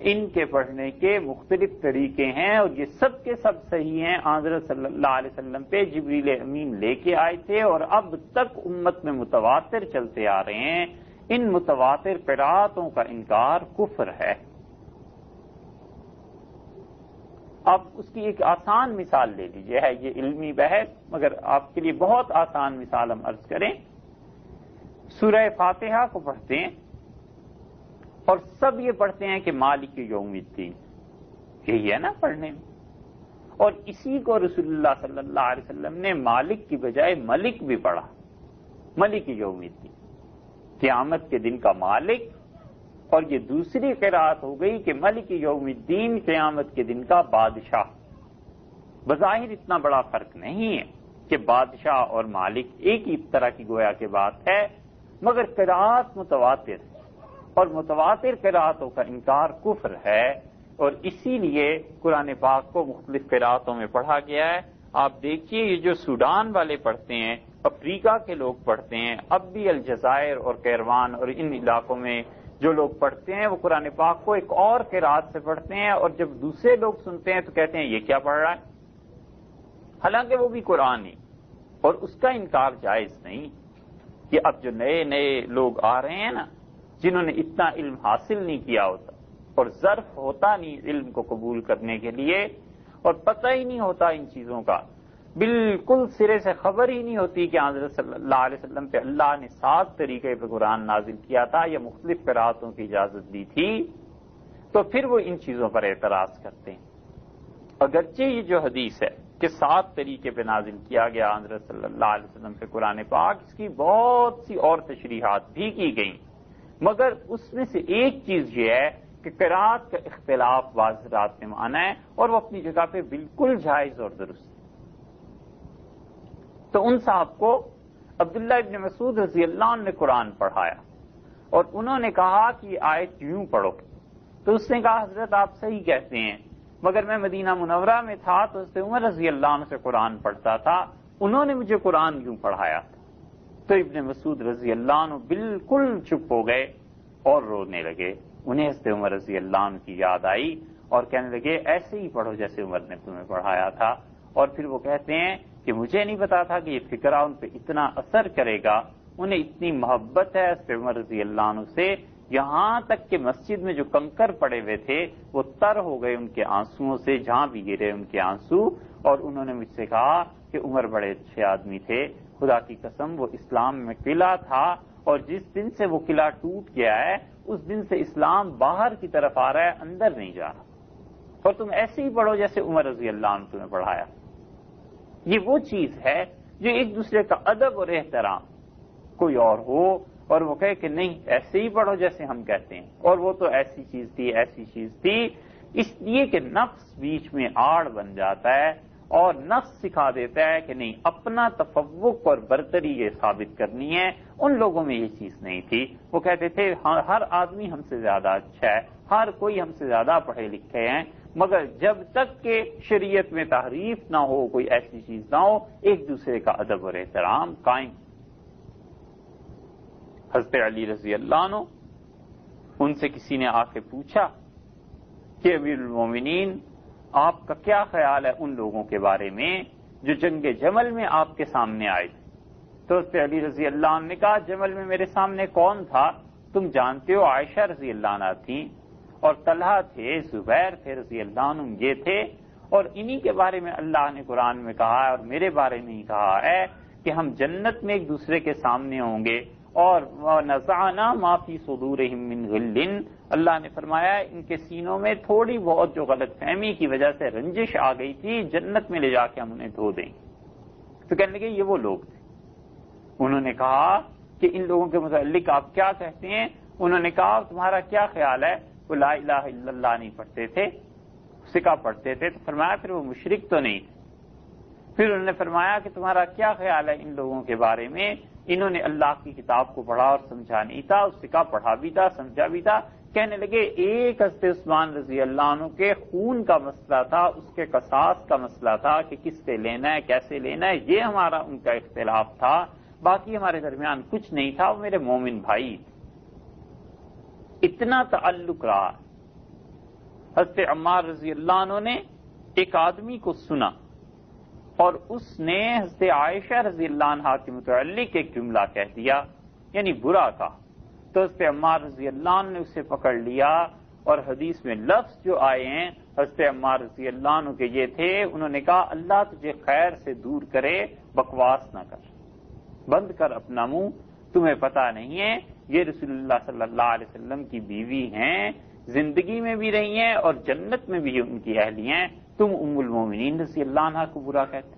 ان کے پڑھنے کے مختلف طریقے ہیں، اور یہ سب کے سب صحیح ہیں۔ حضرت صلی اللہ علیہ وسلم پہ جبریل امین لے کے آئے تھے اور اب تک امت میں متواتر چلتے آ رہے ہیں۔ ان متواتر قرأتوں کا انکار کفر ہے۔ اب اس کی ایک آسان مثال لے لیجیے، ہے یہ علمی بحث مگر آپ کے لیے بہت آسان مثال ہم عرض کریں۔ سورہ فاتحہ کو پڑھتے ہیں اور سب یہ پڑھتے ہیں کہ مالک یوم الدین، یہی ہے نا پڑھنے میں، اور اسی کو رسول اللہ صلی اللہ علیہ وسلم نے مالک کی بجائے ملک بھی پڑھا، ملک یوم الدین، قیامت کے دن کا مالک۔ اور یہ دوسری قرأت ہو گئی کہ ملک یوم الدین، قیامت کے دن کا بادشاہ۔ بظاہر اتنا بڑا فرق نہیں ہے کہ بادشاہ اور مالک ایک ہی طرح کی گویا کی بات ہے، مگر قرأت متواتر، اور متواتر قرأتوں کا انکار کفر ہے، اور اسی لیے قرآن پاک کو مختلف قرأتوں میں پڑھا گیا ہے۔ آپ دیکھیے یہ جو سوڈان والے پڑھتے ہیں، افریقہ کے لوگ پڑھتے ہیں، اب بھی الجزائر اور کیروان اور ان علاقوں میں جو لوگ پڑھتے ہیں وہ قرآن پاک کو ایک اور قرأت سے پڑھتے ہیں، اور جب دوسرے لوگ سنتے ہیں تو کہتے ہیں یہ کیا پڑھ رہا ہے، حالانکہ وہ بھی قرآن ہی، اور اس کا انکار جائز نہیں۔ کہ اب جو نئے نئے لوگ آ رہے ہیں نا، جنہوں نے اتنا علم حاصل نہیں کیا ہوتا اور ظرف ہوتا نہیں علم کو قبول کرنے کے لیے، اور پتہ ہی نہیں ہوتا ان چیزوں کا، بالکل سرے سے خبر ہی نہیں ہوتی کہ حضرت صلی اللہ علیہ وسلم پہ اللہ نے 7 طریقے پہ قرآن نازل کیا تھا یا مختلف قرأتوں کی اجازت دی تھی، تو پھر وہ ان چیزوں پر اعتراض کرتے ہیں۔ اگرچہ یہ جو حدیث ہے کہ 7 طریقے پہ نازل کیا گیا حضرت صلی اللہ علیہ وسلم پہ قرآن پاک، اس کی بہت سی اور تشریحات بھی کی گئیں، مگر اس میں سے ایک چیز یہ ہے کہ قرأت کا اختلاف بعض رات میں مانا ہے، اور وہ اپنی جگہ پہ بالکل جائز اور درست ہے۔ تو ان صاحب کو عبداللہ ابن مسعود رضی اللہ عنہ نے قرآن پڑھایا، اور انہوں نے کہا کہ یہ آیت یوں پڑھو، تو اس نے کہا حضرت آپ صحیح کہتے ہیں، مگر میں مدینہ منورہ میں تھا تو اس سے عمر رضی اللہ عنہ سے قرآن پڑھتا تھا، انہوں نے مجھے قرآن یوں پڑھایا تھا۔ تو ابن مسعود رضی اللہ عنہ بالکل چپ ہو گئے اور رونے لگے، انہیں حضرت عمر رضی اللہ عنہ کی یاد آئی اور کہنے لگے ایسے ہی پڑھو جیسے عمر نے تمہیں پڑھایا تھا۔ اور پھر وہ کہتے ہیں کہ مجھے نہیں پتا تھا کہ یہ فکرہ ان پہ اتنا اثر کرے گا، انہیں اتنی محبت ہے حضرت عمر رضی اللہ عنہ سے، یہاں تک کہ مسجد میں جو کنکر پڑے ہوئے تھے وہ تر ہو گئے ان کے آنسوؤں سے، جہاں بھی گرے ان کے آنسو، اور انہوں نے مجھ سے کہا کہ عمر بڑے اچھے آدمی تھے، خدا کی قسم وہ اسلام میں قلعہ تھا، اور جس دن سے وہ قلعہ ٹوٹ گیا ہے اس دن سے اسلام باہر کی طرف آ رہا ہے، اندر نہیں جا رہا، اور تم ایسے ہی پڑھو جیسے عمر رضی اللہ عنہ تمہیں پڑھایا۔ یہ وہ چیز ہے جو ایک دوسرے کا ادب اور احترام، کوئی اور ہو اور وہ کہے کہ نہیں ایسے ہی پڑھو جیسے ہم کہتے ہیں، اور وہ تو ایسی چیز تھی ایسی چیز تھی، اس لیے کہ نفس بیچ میں آڑ بن جاتا ہے، اور نفس سکھا دیتا ہے کہ نہیں اپنا تفوق اور برتری یہ ثابت کرنی ہے۔ ان لوگوں میں یہ چیز نہیں تھی، وہ کہتے تھے ہر آدمی ہم سے زیادہ اچھا ہے، ہر کوئی ہم سے زیادہ پڑھے لکھے ہیں، مگر جب تک کہ شریعت میں تحریف نہ ہو، کوئی ایسی چیز نہ ہو، ایک دوسرے کا ادب اور احترام قائم۔ حضرت علی رضی اللہ عنہ، ان سے کسی نے آ کے پوچھا کہ امیر المومنین آپ کا کیا خیال ہے ان لوگوں کے بارے میں جو جنگ جمل میں آپ کے سامنے آئے تھے؟ تو حضرت علی رضی اللہ عنہ نے کہا جمل میں میرے سامنے کون تھا؟ تم جانتے ہو عائشہ رضی اللہ عنہ تھیں، اور طلحہ تھے، زبیر تھے رضی اللہ عنہ، یہ تھے، اور انہی کے بارے میں اللہ نے قرآن میں کہا ہے اور میرے بارے میں ہی کہا ہے کہ ہم جنت میں ایک دوسرے کے سامنے ہوں گے، اور وَنَزَعْنَا مَا فِي صُدُورِهِم مِّن غِلٍّ، اللہ نے فرمایا ان کے سینوں میں تھوڑی بہت جو غلط فہمی کی وجہ سے رنجش آ گئی تھی، جنت میں لے جا کے ہم انہیں دھو دیں۔ تو کہنے لگے یہ وہ لوگ تھے۔ انہوں نے کہا کہ ان لوگوں کے متعلق آپ کیا کہتے ہیں؟ انہوں نے کہا تمہارا کیا خیال ہے؟ وہ لا الہ الا اللہ نہیں پڑھتے تھے، سکا پڑھتے تھے، تو فرمایا پھر وہ مشرک تو نہیں تھے۔ پھر انہوں نے فرمایا کہ تمہارا کیا خیال ہے ان لوگوں کے بارے میں؟ انہوں نے اللہ کی کتاب کو پڑھا اور سمجھا نہیں تھا، اس سکا پڑھا بھی تھا، سمجھا بھی تھا۔ کہنے لگے ایک حضرت عثمان رضی اللہ عنہ کے خون کا مسئلہ تھا، اس کے قصاص کا مسئلہ تھا کہ کس سے لینا ہے، کیسے لینا ہے، یہ ہمارا ان کا اختلاف تھا، باقی ہمارے درمیان کچھ نہیں تھا، وہ میرے مومن بھائی تھے۔ اتنا تعلق رہا۔ حضرت عمار رضی اللہ عنہ نے ایک آدمی کو سنا اور اس نے حضرت عائشہ رضی اللہ عنہا کے متعلق ایک جملہ کہہ دیا، یعنی برا کہا، تو حضرت عمار رضی اللہ عنہ نے اسے پکڑ لیا، اور حدیث میں لفظ جو آئے ہیں حضرت عمار رضی اللہ عنہ کے یہ تھے، انہوں نے کہا اللہ تجھے خیر سے دور کرے، بکواس نہ کر، بند کر اپنا منہ، تمہیں پتہ نہیں ہے یہ رسول اللہ صلی اللہ علیہ وسلم کی بیوی ہیں، زندگی میں بھی رہی ہیں اور جنت میں بھی ان کی اہلی ہیں، تم ام المومنین رضی اللہ عنہ کو برا کہتے۔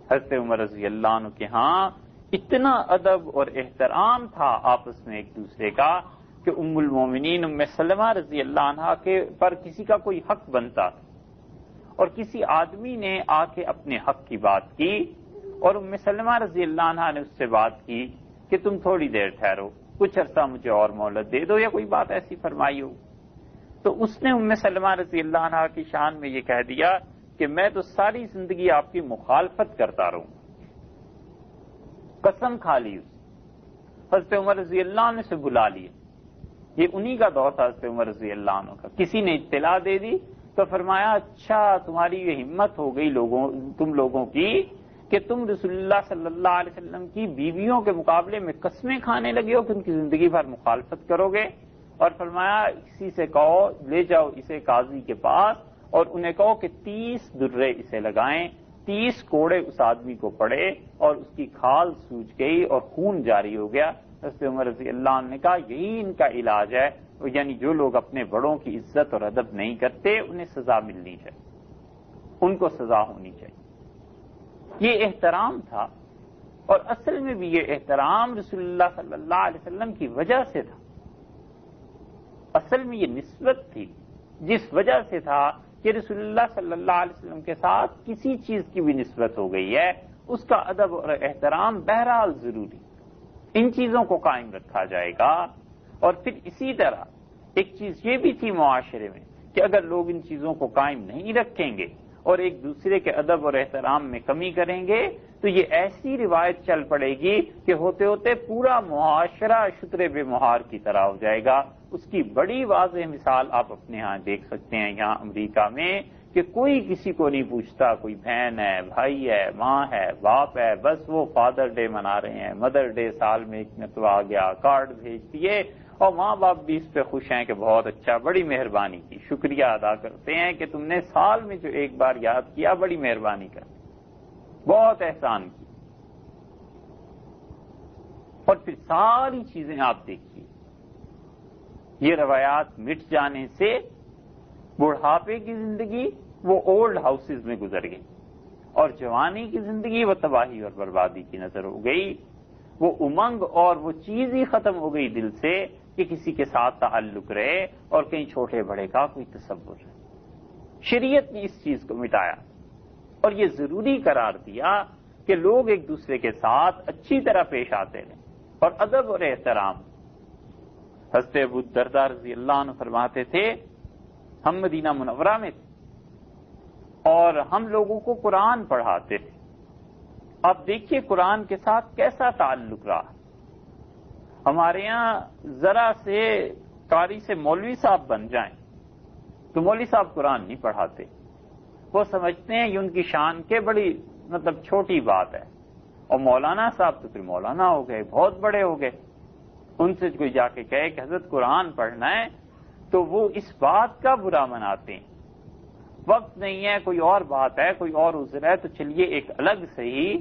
حضرت عمر رضی اللہ عنہ کے ہاں اتنا ادب اور احترام تھا آپس میں ایک دوسرے کا کہ ام المومنین ام سلمہ رضی اللہ عنہ کے پر کسی کا کوئی حق بنتا اور کسی آدمی نے آ کے اپنے حق کی بات کی اور ام سلمہ رضی اللہ عنہ نے اس سے بات کی کہ تم تھوڑی دیر ٹھہرو، کچھ عرصہ مجھے اور مہلت دے دو، یا کوئی بات ایسی فرمائی ہو، تو اس نے ام سلمہ رضی اللہ عنہ کی شان میں یہ کہہ دیا کہ میں تو ساری زندگی آپ کی مخالفت کرتا رہوں، قسم کھا لی اس۔ حضرت عمر رضی اللہ عنہ سے بلا لیا، یہ انہی کا دور تھا حضرت عمر رضی اللہ عنہ کا، کسی نے اطلاع دے دی تو فرمایا اچھا تمہاری یہ ہمت ہو گئی تم لوگوں کی کہ تم رسول اللہ صلی اللہ علیہ وسلم کی بیویوں کے مقابلے میں قسمیں کھانے لگے ہو کہ ان کی زندگی بھر مخالفت کرو گے، اور فرمایا کسی سے کہو لے جاؤ اسے قاضی کے پاس اور انہیں کہو کہ 30 درے اسے لگائیں، 30 کوڑے اس آدمی کو پڑے اور اس کی کھال سوج گئی اور خون جاری ہو گیا۔ حضرت عمر رضی اللہ عنہ نے کہا یہی ان کا علاج ہے، یعنی جو لوگ اپنے بڑوں کی عزت اور ادب نہیں کرتے انہیں سزا ملنی چاہیے، ان کو سزا ہونی چاہیے۔ یہ احترام تھا، اور اصل میں بھی یہ احترام رسول اللہ صلی اللہ علیہ وسلم کی وجہ سے تھا، اصل میں یہ نسبت تھی جس وجہ سے تھا کہ رسول اللہ صلی اللہ علیہ وسلم کے ساتھ کسی چیز کی بھی نسبت ہو گئی ہے، اس کا ادب اور احترام بہرحال ضروری، ان چیزوں کو قائم رکھا جائے گا۔ اور پھر اسی طرح ایک چیز یہ بھی تھی معاشرے میں کہ اگر لوگ ان چیزوں کو قائم نہیں رکھیں گے اور ایک دوسرے کے ادب اور احترام میں کمی کریں گے تو یہ ایسی روایت چل پڑے گی کہ ہوتے ہوتے پورا معاشرہ شتر بے مہار کی طرح ہو جائے گا۔ اس کی بڑی واضح مثال آپ اپنے ہاں دیکھ سکتے ہیں، یہاں امریکہ میں، کہ کوئی کسی کو نہیں پوچھتا، کوئی بہن ہے، بھائی ہے، ماں ہے، باپ ہے، بس وہ فادر ڈے منا رہے ہیں، مدر ڈے سال میں ایک مرتبہ آ گیا، کارڈ بھیج دیے، اور ماں باپ بھی اس پہ خوش ہیں کہ بہت اچھا، بڑی مہربانی کی، شکریہ ادا کرتے ہیں کہ تم نے سال میں جو ایک بار یاد کیا، بڑی مہربانی کر، بہت احسان کی۔ اور پھر ساری چیزیں آپ دیکھیے، یہ روایات مٹ جانے سے بڑھاپے کی زندگی وہ اولڈ ہاؤسز میں گزر گئی، اور جوانی کی زندگی وہ تباہی اور بربادی کی نظر ہو گئی، وہ امنگ اور وہ چیز ہی ختم ہو گئی دل سے کہ کسی کے ساتھ تعلق رہے اور کہیں چھوٹے بڑے کا کوئی تصور رہے۔ شریعت نے اس چیز کو مٹایا اور یہ ضروری قرار دیا کہ لوگ ایک دوسرے کے ساتھ اچھی طرح پیش آتے رہیں اور ادب اور احترام۔ حضرت ابو الدرداء رضی اللہ عنہ فرماتے تھے ہم مدینہ منورہ میں تھے اور ہم لوگوں کو قرآن پڑھاتے تھے، اب دیکھیے قرآن کے ساتھ کیسا تعلق رہا۔ ہمارے یہاں ذرا سے قاری سے مولوی صاحب بن جائیں تو مولوی صاحب قرآن نہیں پڑھاتے، وہ سمجھتے ہیں یہ ان کی شان کے بڑی چھوٹی بات ہے، اور مولانا صاحب تو پھر مولانا ہو گئے، بہت بڑے ہو گئے، ان سے کوئی جا کے کہے کہ حضرت قرآن پڑھنا ہے تو وہ اس بات کا برا مناتے ہیں، وقت نہیں ہے، کوئی اور بات ہے، کوئی اور عذر ہے، تو چلیے ایک الگ صحیح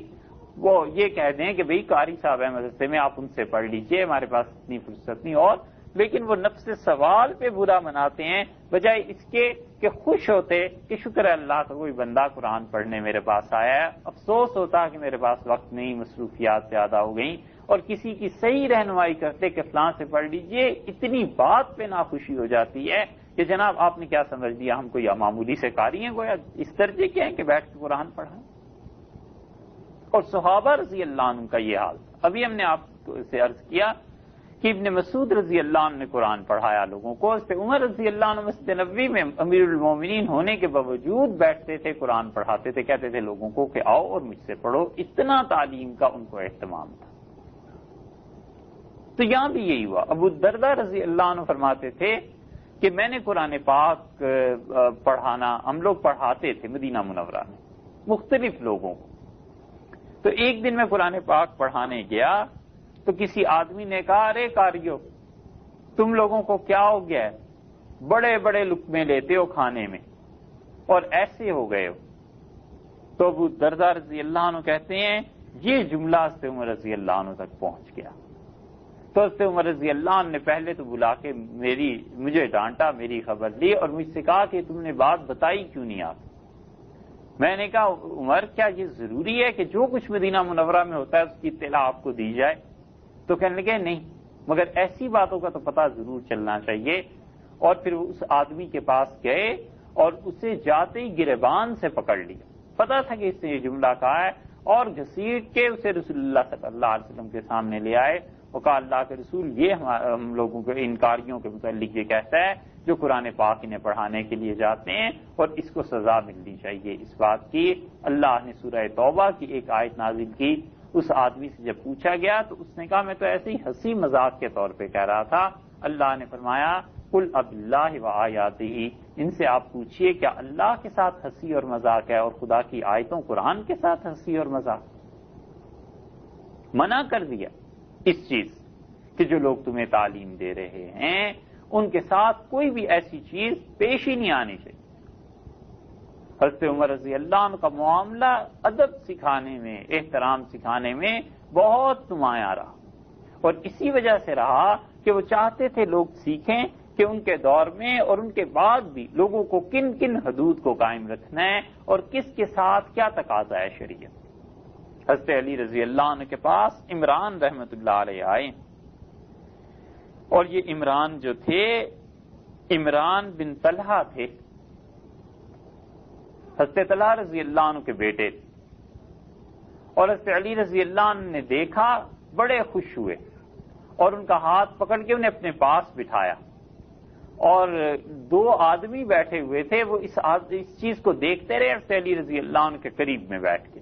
وہ یہ کہہ دیں کہ بھئی قاری صاحب ہیں مدرسے میں، آپ ان سے پڑھ لیجئے، ہمارے پاس اتنی فرصت نہیں، اور لیکن وہ نفس سوال پہ برا مناتے ہیں بجائے اس کے کہ خوش ہوتے کہ شکر ہے اللہ کا کوئی بندہ قرآن پڑھنے میرے پاس آیا ہے، افسوس ہوتا کہ میرے پاس وقت نہیں، مصروفیات زیادہ ہو گئیں، اور کسی کی صحیح رہنمائی کرتے کہ فلاں سے پڑھ لیجئے، اتنی بات پہ ناخوشی ہو جاتی ہے کہ جناب آپ نے کیا سمجھ لیا ہم کوئی معمولی سے قاری ہیں، گویا اس درجے کے ہیں کہ بیٹھ کے قرآن پڑھائیں۔ اور صحابہ رضی اللہ عنہ کا یہ حال تھا۔ ابھی ہم نے آپ سے عرض کیا کہ ابن مسعود رضی اللہ عنہ نے قرآن پڑھایا لوگوں کو، اس پہ عمر رضی اللہ عنہ مسجد نبوی میں امیر المومنین ہونے کے باوجود بیٹھتے تھے، قرآن پڑھاتے تھے، کہتے تھے لوگوں کو کہ آؤ اور مجھ سے پڑھو، اتنا تعلیم کا ان کو اہتمام تھا۔ تو یہاں بھی یہی ہوا۔ ابو الدرداء رضی اللہ عنہ فرماتے تھے کہ میں نے قرآن پاک پڑھانا، ہم لوگ پڑھاتے تھے مدینہ منورہ میں مختلف لوگوں کو۔ تو ایک دن میں قرآن پاک پڑھانے گیا تو کسی آدمی نے کہا، ارے قاریو تم لوگوں کو کیا ہو گیا ہے، بڑے بڑے لقمے لیتے ہو کھانے میں اور ایسے ہو گئے ہو۔ تو ابو الدرداء رضی اللہ عنہ کہتے ہیں یہ جملہ حضرت عمر رضی اللہ عنہ تک پہنچ گیا۔ تو حضرت عمر رضی اللہ عنہ نے پہلے تو بلا کے مجھے ڈانٹا، میری خبر لی اور مجھ سے کہا کہ تم نے بات بتائی کیوں نہیں آپ؟ میں نے کہا عمر کیا یہ ضروری ہے کہ جو کچھ مدینہ منورہ میں ہوتا ہے اس کی اطلاع آپ کو دی جائے؟ تو کہنے لگے نہیں، مگر ایسی باتوں کا تو پتہ ضرور چلنا چاہیے۔ اور پھر اس آدمی کے پاس گئے اور اسے جاتے ہی گریبان سے پکڑ لیا، پتا تھا کہ اس نے یہ جملہ کہا ہے، اور گھسیٹ کے اسے رسول اللہ صلی اللہ علیہ وسلم کے سامنے لے آئے اور کہا اللہ کے رسول یہ ہم لوگوں کے انکاریوں کے متعلق یہ کہتا ہے جو قرآن پاک انہیں پڑھانے کے لیے جاتے ہیں، اور اس کو سزا ملنی چاہیے اس بات کی۔ اللہ نے سورہ توبہ کی ایک آیت نازل کی۔ اس آدمی سے جب پوچھا گیا تو اس نے کہا میں تو ایسے ہی ہنسی مذاق کے طور پہ کہہ رہا تھا۔ اللہ نے فرمایا قل اب اللہ و آیاتہ، ان سے آپ پوچھئے کیا اللہ کے ساتھ ہنسی اور مذاق ہے اور خدا کی آیتوں قرآن کے ساتھ ہنسی اور مذاق؟ منع کر دیا اس چیز کہ جو لوگ تمہیں تعلیم دے رہے ہیں ان کے ساتھ کوئی بھی ایسی چیز پیش ہی نہیں آنی چاہیے۔ حضرت عمر رضی اللہ عنہ کا معاملہ ادب سکھانے میں، احترام سکھانے میں بہت نمایاں رہا، اور اسی وجہ سے رہا کہ وہ چاہتے تھے لوگ سیکھیں کہ ان کے دور میں اور ان کے بعد بھی لوگوں کو کن کن حدود کو قائم رکھنا ہے اور کس کے ساتھ کیا تقاضا ہے شریعت۔ حضرت علی رضی اللہ عنہ کے پاس عمران رحمت اللہ علیہ آئے، اور یہ عمران جو تھے عمران بن طلحہ تھے، حضرت طلحہ رضی اللہ عنہ کے بیٹے تھے، اور حضرت علی رضی اللہ عنہ نے دیکھا بڑے خوش ہوئے اور ان کا ہاتھ پکڑ کے انہیں اپنے پاس بٹھایا، اور دو آدمی بیٹھے ہوئے تھے وہ اس چیز کو دیکھتے رہے حضرت علی رضی اللہ عنہ کے قریب میں بیٹھ کے۔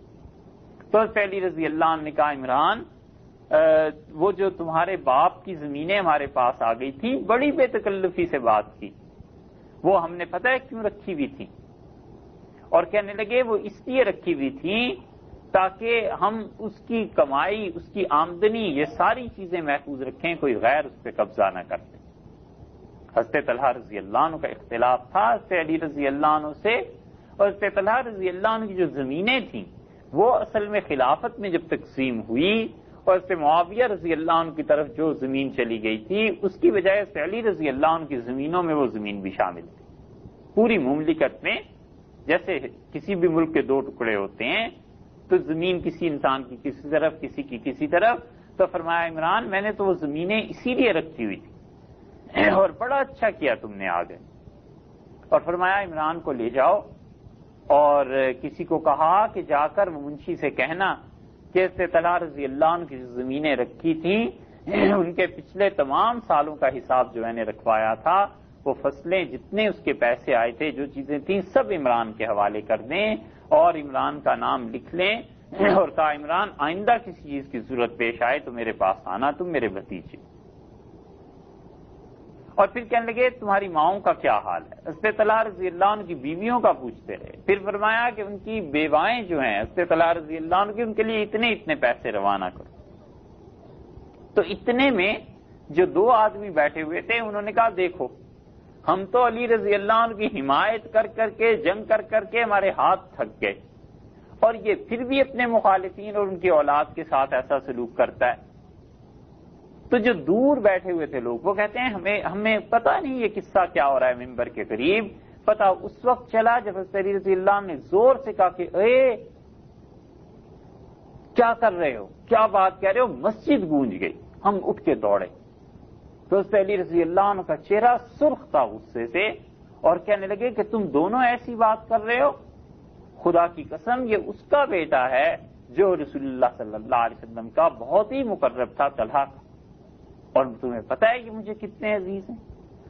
تو حضرت علی رضی اللہ عنہ نے کہا عمران وہ جو تمہارے باپ کی زمینیں ہمارے پاس آ گئی تھی بڑی بے تکلفی سے بات کی، وہ ہم نے پتہ ہے کیوں رکھی ہوئی تھی؟ اور کہنے لگے وہ اس لیے رکھی ہوئی تھی تاکہ ہم اس کی کمائی، اس کی آمدنی، یہ ساری چیزیں محفوظ رکھیں، کوئی غیر اس پہ قبضہ نہ کر دے۔ حضرت طلحہ رضی اللہ عنہ کا اختلاف تھا حضرت علی رضی اللہ عنہ سے، اور حضرت طلحہ رضی اللہ عنہ کی جو زمینیں تھیں وہ اصل میں خلافت میں جب تقسیم ہوئی اور حضرت معاویہ رضی اللہ عنہ کی طرف جو زمین چلی گئی تھی اس کی بجائے حضرت علی رضی اللہ عنہ کی زمینوں میں وہ زمین بھی شامل تھی۔ پوری مملکت میں جیسے کسی بھی ملک کے دو ٹکڑے ہوتے ہیں تو زمین کسی انسان کی کسی طرف، کسی کی کسی طرف، تو فرمایا عمران میں نے تو وہ زمینیں اسی لیے رکھی ہوئی تھی اور بڑا اچھا کیا تم نے آ گئے، اور فرمایا عمران کو لے جاؤ، اور کسی کو کہا کہ جا کر وہ منشی سے کہنا کہ حضرت طلحہ رضی اللہ عنہ کی جو زمینیں رکھی تھیں ان کے پچھلے تمام سالوں کا حساب جو میں نے رکھوایا تھا، وہ فصلیں جتنے اس کے پیسے آئے تھے، جو چیزیں تھیں، سب عمران کے حوالے کر دیں اور عمران کا نام لکھ لیں، اور کہا عمران آئندہ کسی چیز کی ضرورت پیش آئے تو میرے پاس آنا، تم میرے بھتیجے۔ اور پھر کہنے لگے تمہاری ماؤں کا کیا حال ہے؟ حضرت طلحہ رضی اللہ عنہ کی بیویوں کا پوچھتے رہے، پھر فرمایا کہ ان کی بیوائیں جو ہیں حضرت طلحہ رضی اللہ عنہ کی، ان کے لیے اتنے اتنے پیسے روانہ کرو۔ تو اتنے میں جو دو آدمی بیٹھے ہوئے تھے انہوں نے کہا دیکھو ہم تو علی رضی اللہ عنہ کی حمایت کر کر کے، جنگ کر کر کے ہمارے ہاتھ تھک گئے، اور یہ پھر بھی اپنے مخالفین اور ان کی اولاد کے ساتھ ایسا سلوک کرتا ہے۔ تو جو دور بیٹھے ہوئے تھے لوگ وہ کہتے ہیں ہمیں پتہ نہیں یہ قصہ کیا ہو رہا ہے ممبر کے قریب، پتہ اس وقت چلا جب حضرت علی رضی اللہ عنہ نے زور سے کہا کہ اے کیا کر رہے ہو، کیا بات کہہ رہے ہو؟ مسجد گونج گئی، ہم اٹھ کے دوڑے تو حضرت علی رضی اللہ عنہ کا چہرہ سرخ تھا غصے سے، اور کہنے لگے کہ تم دونوں ایسی بات کر رہے ہو، خدا کی قسم یہ اس کا بیٹا ہے جو رسول اللہ صلی اللہ علیہ وسلم کا بہت ہی مقرب تھا، طلحہ کا، اور تمہیں پتا ہے کہ مجھے کتنے عزیز ہیں،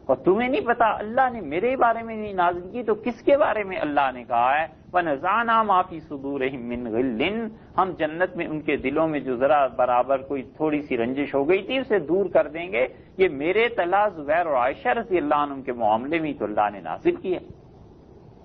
اور تمہیں نہیں پتا اللہ نے میرے بارے میں نہیں نازل کی تو کس کے بارے میں اللہ نے کہا ہے وَنَزَعْنَا مَا فِي صُدُورِهِم مِّن غِلٍّ، ہم جنت میں ان کے دلوں میں جو ذرا برابر کوئی تھوڑی سی رنجش ہو گئی تھی اسے دور کر دیں گے۔ یہ میرے طلحہ، زبیر اور عائشہ رضی اللہ عنہم کے معاملے میں تو اللہ نے نازل کیا،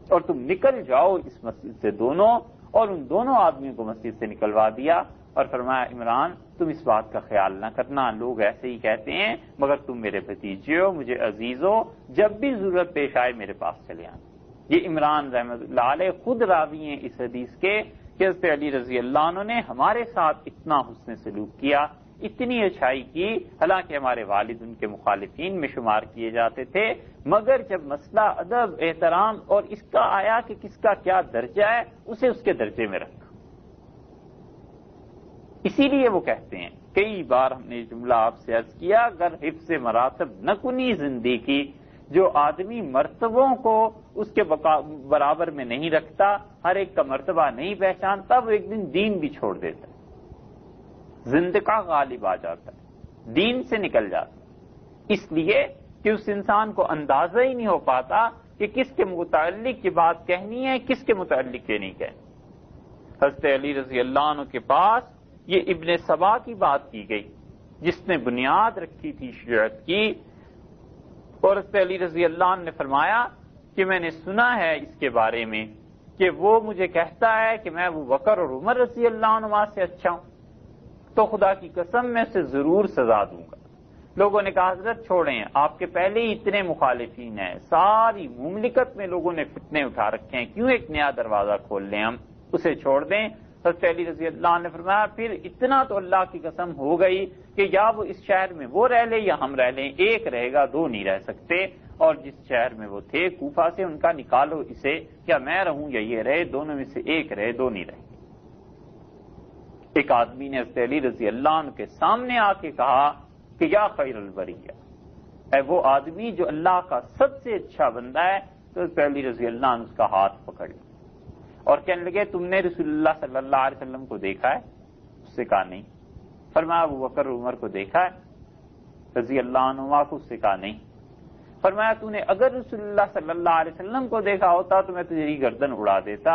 اور تم نکل جاؤ اس مسجد سے دونوں، اور ان دونوں آدمیوں کو مسجد سے نکلوا دیا، اور فرمایا عمران تم اس بات کا خیال نہ کرنا، لوگ ایسے ہی کہتے ہیں، مگر تم میرے بھتیجے ہو، مجھے عزیز ہو، جب بھی ضرورت پیش آئے میرے پاس چلے آنا۔ یہ عمران رحمۃ اللہ علیہ خود راوی ہیں اس حدیث کے کہ حضرت علی رضی اللہ عنہ نے ہمارے ساتھ اتنا حسن سلوک کیا، اتنی اچھائی کی، حالانکہ ہمارے والد ان کے مخالفین میں شمار کیے جاتے تھے، مگر جب مسئلہ ادب، احترام اور اس کا آیا کہ کس کا کیا درجہ ہے، اسے اس کے درجے میں رکھا۔ اسی لیے وہ کہتے ہیں، کئی بار ہم نے یہ جملہ آپ سے عرض کیا، اگر حفظ مراتب نہ کنی زندگی، جو آدمی مرتبوں کو اس کے برابر میں نہیں رکھتا، ہر ایک کا مرتبہ نہیں پہچانتا، وہ ایک دن دین بھی چھوڑ دیتا ہے، زندگی غالب آ جاتا ہے، دین سے نکل جاتا ہے، اس لیے کہ اس انسان کو اندازہ ہی نہیں ہو پاتا کہ کس کے متعلق یہ بات کہنی ہے، کس کے متعلق یہ نہیں کہنی۔ حضرت علی رضی اللہ عنہ کے پاس یہ ابن سبا کی بات کی گئی جس نے بنیاد رکھی تھی شیعت کی، اور حضرت علی رضی اللہ عنہ نے فرمایا کہ میں نے سنا ہے اس کے بارے میں کہ وہ مجھے کہتا ہے کہ میں ابو بکر اور عمر رضی اللہ عنہ سے اچھا ہوں، تو خدا کی قسم میں اسے ضرور سزا دوں گا۔ لوگوں نے کہا حضرت چھوڑیں، آپ کے پہلے ہی اتنے مخالفین ہیں، ساری مملکت میں لوگوں نے فتنے اٹھا رکھے ہیں، کیوں ایک نیا دروازہ کھول لیں، ہم اسے چھوڑ دیں۔ حضرت علی رضی اللہ عنہ نے فرمایا پھر اتنا تو اللہ کی قسم ہو گئی کہ یا وہ اس شہر میں وہ رہ لے یا ہم رہ لیں، ایک رہے گا، دو نہیں رہ سکتے، اور جس شہر میں وہ تھے کوفہ سے ان کا نکالو اسے، یا میں رہوں یا یہ رہے، دونوں میں سے ایک رہے، دو نہیں رہے۔ ایک آدمی نے حضرت علی رضی اللہ عنہ کے سامنے آ کے کہا کہ یا خیر البریہ، اے وہ آدمی جو اللہ کا سب سے اچھا بندہ ہے، تو حضرت علی رضی اللہ عنہ اس کا ہاتھ پکڑ لیا اور کہنے لگے تم نے رسول اللہ صلی اللہ علیہ وسلم کو دیکھا ہے؟ اس سے کہا نہیں۔ فرمایا ابو بکر عمر کو دیکھا ہے رضی اللہ عنہ کو؟ اس سے کہا نہیں۔ فرمایا تو نے اگر رسول اللہ صلی اللہ علیہ وسلم کو دیکھا ہوتا تو میں تجھے گردن اڑا دیتا،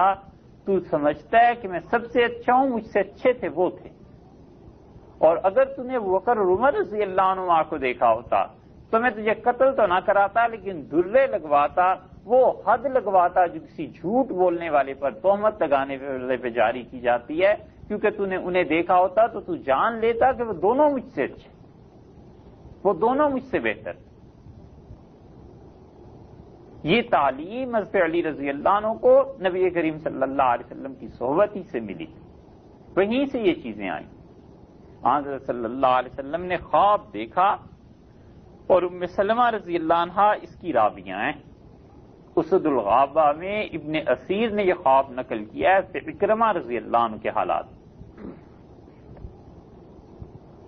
تو سمجھتا ہے کہ میں سب سے اچھا ہوں، مجھ سے اچھے تھے وہ تھے، اور اگر تو نے ابو بکر اور عمر رضی اللہ عنہ کو دیکھا ہوتا تو میں تجھے قتل تو نہ کراتا لیکن درے لگواتا، وہ حد لگواتا جو کسی جھوٹ بولنے والے پر، تہمت لگانے والے پہ جاری کی جاتی ہے، کیونکہ تو نے انہیں دیکھا ہوتا تو تو جان لیتا کہ وہ دونوں مجھ سے اچھے، وہ دونوں مجھ سے بہتر۔ یہ تعلیم حضرت علی رضی اللہ عنہ کو نبی کریم صلی اللہ علیہ وسلم کی صحبت ہی سے ملی، وہیں سے یہ چیزیں آئیں۔ حضرت صلی اللہ علیہ وسلم نے خواب دیکھا، اور ام سلمہ رضی اللہ عنہا اس کی راویہ ہیں۔ اسد الغابہ میں ابن اسیر نے یہ خواب نقل کیا ہے اکرمہ رضی اللہ عنہ کے حالات۔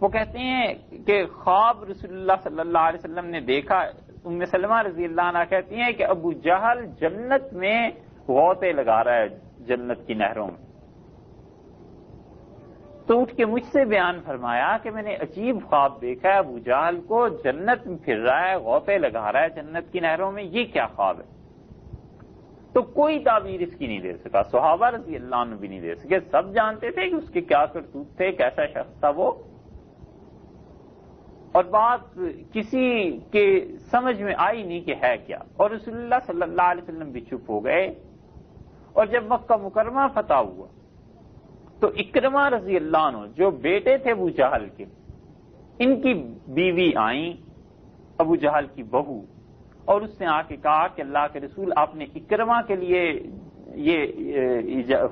وہ کہتے ہیں کہ خواب رسول اللہ صلی اللہ علیہ وسلم نے دیکھا، ام سلمہ رضی اللہ عنہ کہتی ہیں کہ ابو جہل جنت میں غوطے لگا رہا ہے، جنت کی نہروں میں، تو اٹھ کے مجھ سے بیان فرمایا کہ میں نے عجیب خواب دیکھا ہے، ابو جہل کو جنت میں پھر رہا ہے، غوطے لگا رہا ہے جنت کی نہروں میں، یہ کیا خواب ہے؟ تو کوئی تعبیر اس کی نہیں دے سکا، صحابہ رضی اللہ عنہ بھی نہیں دے سکے، سب جانتے تھے کہ اس کے کیا کرتوت تھے، کیسا شخص تھا وہ، اور بات کسی کے سمجھ میں آئی نہیں کہ ہے کیا، اور رسول اللہ صلی اللہ علیہ وسلم بھی چپ ہو گئے۔ اور جب مکہ مکرمہ فتح ہوا تو اکرمہ رضی اللہ عنہ جو بیٹے تھے ابو جہل کے، ان کی بیوی آئیں، ابو جہل کی بہو، اور اس نے آ کے کہا کہ اللہ کے رسول آپ نے اکرمہ کے لیے یہ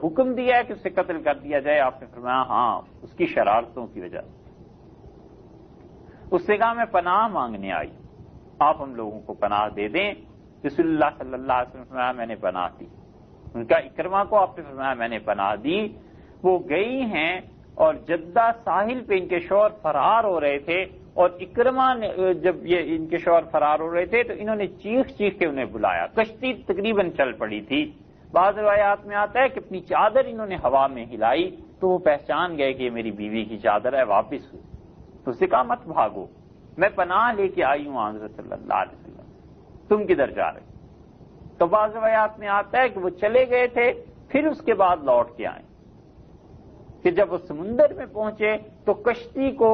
حکم دیا ہے کہ اسے قتل کر دیا جائے؟ آپ نے فرمایا ہاں، اس کی شرارتوں کی وجہ سے۔ اس نے کہا میں پناہ مانگنے آئی، آپ ہم لوگوں کو پناہ دے دیں۔ رسول اللہ صلی اللہ علیہ وسلم نے فرمایا میں نے پناہ دی۔ ان کا اکرمہ کو آپ نے فرمایا میں نے پناہ دی۔ وہ گئی ہیں اور جدہ ساحل پہ ان کے شوہر فرار ہو رہے تھے، اور اکرمہ نے جب یہ ان کے شوہر فرار ہو رہے تھے تو انہوں نے چیخ چیخ کے انہیں بلایا، کشتی تقریباً چل پڑی تھی، بعض روایات میں آتا ہے کہ اپنی چادر انہوں نے ہوا میں ہلائی تو وہ پہچان گئے کہ یہ میری بیوی کی چادر ہے، واپس ہوئی تو اس سے کہا مت بھاگو، میں پناہ لے کے آئی ہوں حضرت صلی اللہ علیہ وسلم، تم کدھر جا رہے؟ تو بعض روایات میں آتا ہے کہ وہ چلے گئے تھے، پھر اس کے بعد لوٹ کے آئے کہ جب وہ سمندر میں پہنچے تو کشتی کو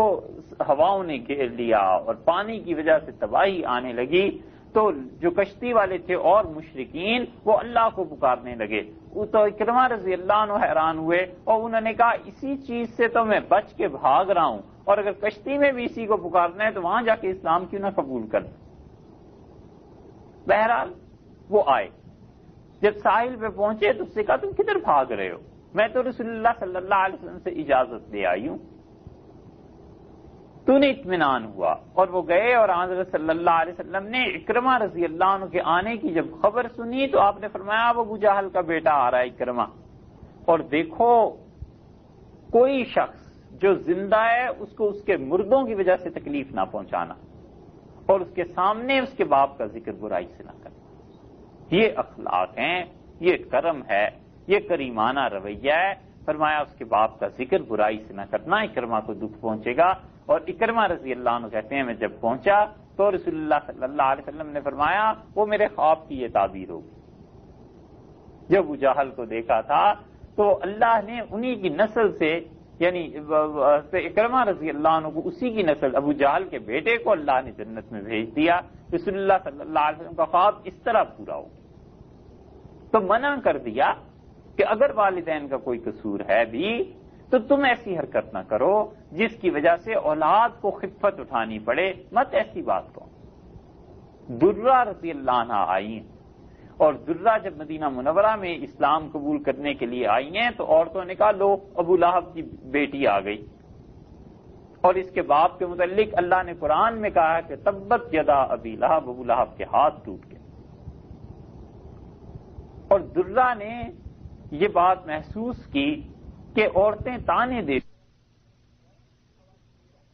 ہواؤں نے گھیر لیا اور پانی کی وجہ سے تباہی آنے لگی، تو جو کشتی والے تھے اور مشرکین وہ اللہ کو پکارنے لگے، تو اکرمہ رضی اللہ عنہ حیران ہوئے اور انہوں نے کہا اسی چیز سے تو میں بچ کے بھاگ رہا ہوں، اور اگر کشتی میں بھی اسی کو پکارنا ہے تو وہاں جا کے اسلام کیوں نہ قبول کر دیں۔ بہرحال وہ آئے، جب ساحل پہ پہنچے تو اس سے کہا تم کدھر بھاگ رہے ہو؟ میں تو رسول اللہ صلی اللہ علیہ وسلم سے اجازت لے آئی ہوں۔ تو نے اطمینان ہوا، اور وہ گئے، اور حضرت صلی اللہ علیہ وسلم نے اکرمہ رضی اللہ عنہ کے آنے کی جب خبر سنی تو آپ نے فرمایا اب ابو جہل کا بیٹا آ رہا ہے اکرمہ، اور دیکھو کوئی شخص جو زندہ ہے اس کو اس کے مردوں کی وجہ سے تکلیف نہ پہنچانا، اور اس کے سامنے اس کے باپ کا ذکر برائی سے نہ کرنا۔ یہ اخلاق ہیں، یہ کرم ہے، یہ کریمانہ رویہ ہے۔ فرمایا اس کے باپ کا ذکر برائی سے نہ کرنا، اکرمہ کو دکھ پہنچے گا۔ اور اکرمہ رضی اللہ عنہ کہتے ہیں میں جب پہنچا تو رسول اللہ صلی اللہ علیہ وسلم نے فرمایا وہ میرے خواب کی یہ تعبیر ہوگی۔ جب ابو جہل کو دیکھا تھا تو اللہ نے انہی کی نسل سے، یعنی اکرمہ رضی اللہ عنہ کو اسی کی نسل ابو جہل کے بیٹے کو اللہ نے جنت میں بھیج دیا۔ رسول اللہ صلی اللہ علیہ وسلم کا خواب اس طرح پورا ہو، تو منع کر دیا کہ اگر والدین کا کوئی قصور ہے بھی تو تم ایسی حرکت نہ کرو جس کی وجہ سے اولاد کو خفت اٹھانی پڑے، مت ایسی بات کو۔ درہ رضی اللہ عنہ آئی ہیں، اور درہ جب مدینہ منورہ میں اسلام قبول کرنے کے لیے آئی ہیں تو عورتوں نے کہا لو ابو لہب کی بیٹی آ گئی، اور اس کے باپ کے متعلق اللہ نے قرآن میں کہا کہ تبت یدا ابی لہب، ابو لہب کے ہاتھ ٹوٹ گئے۔ اور درہ نے یہ بات محسوس کی کہ عورتیں تانے دے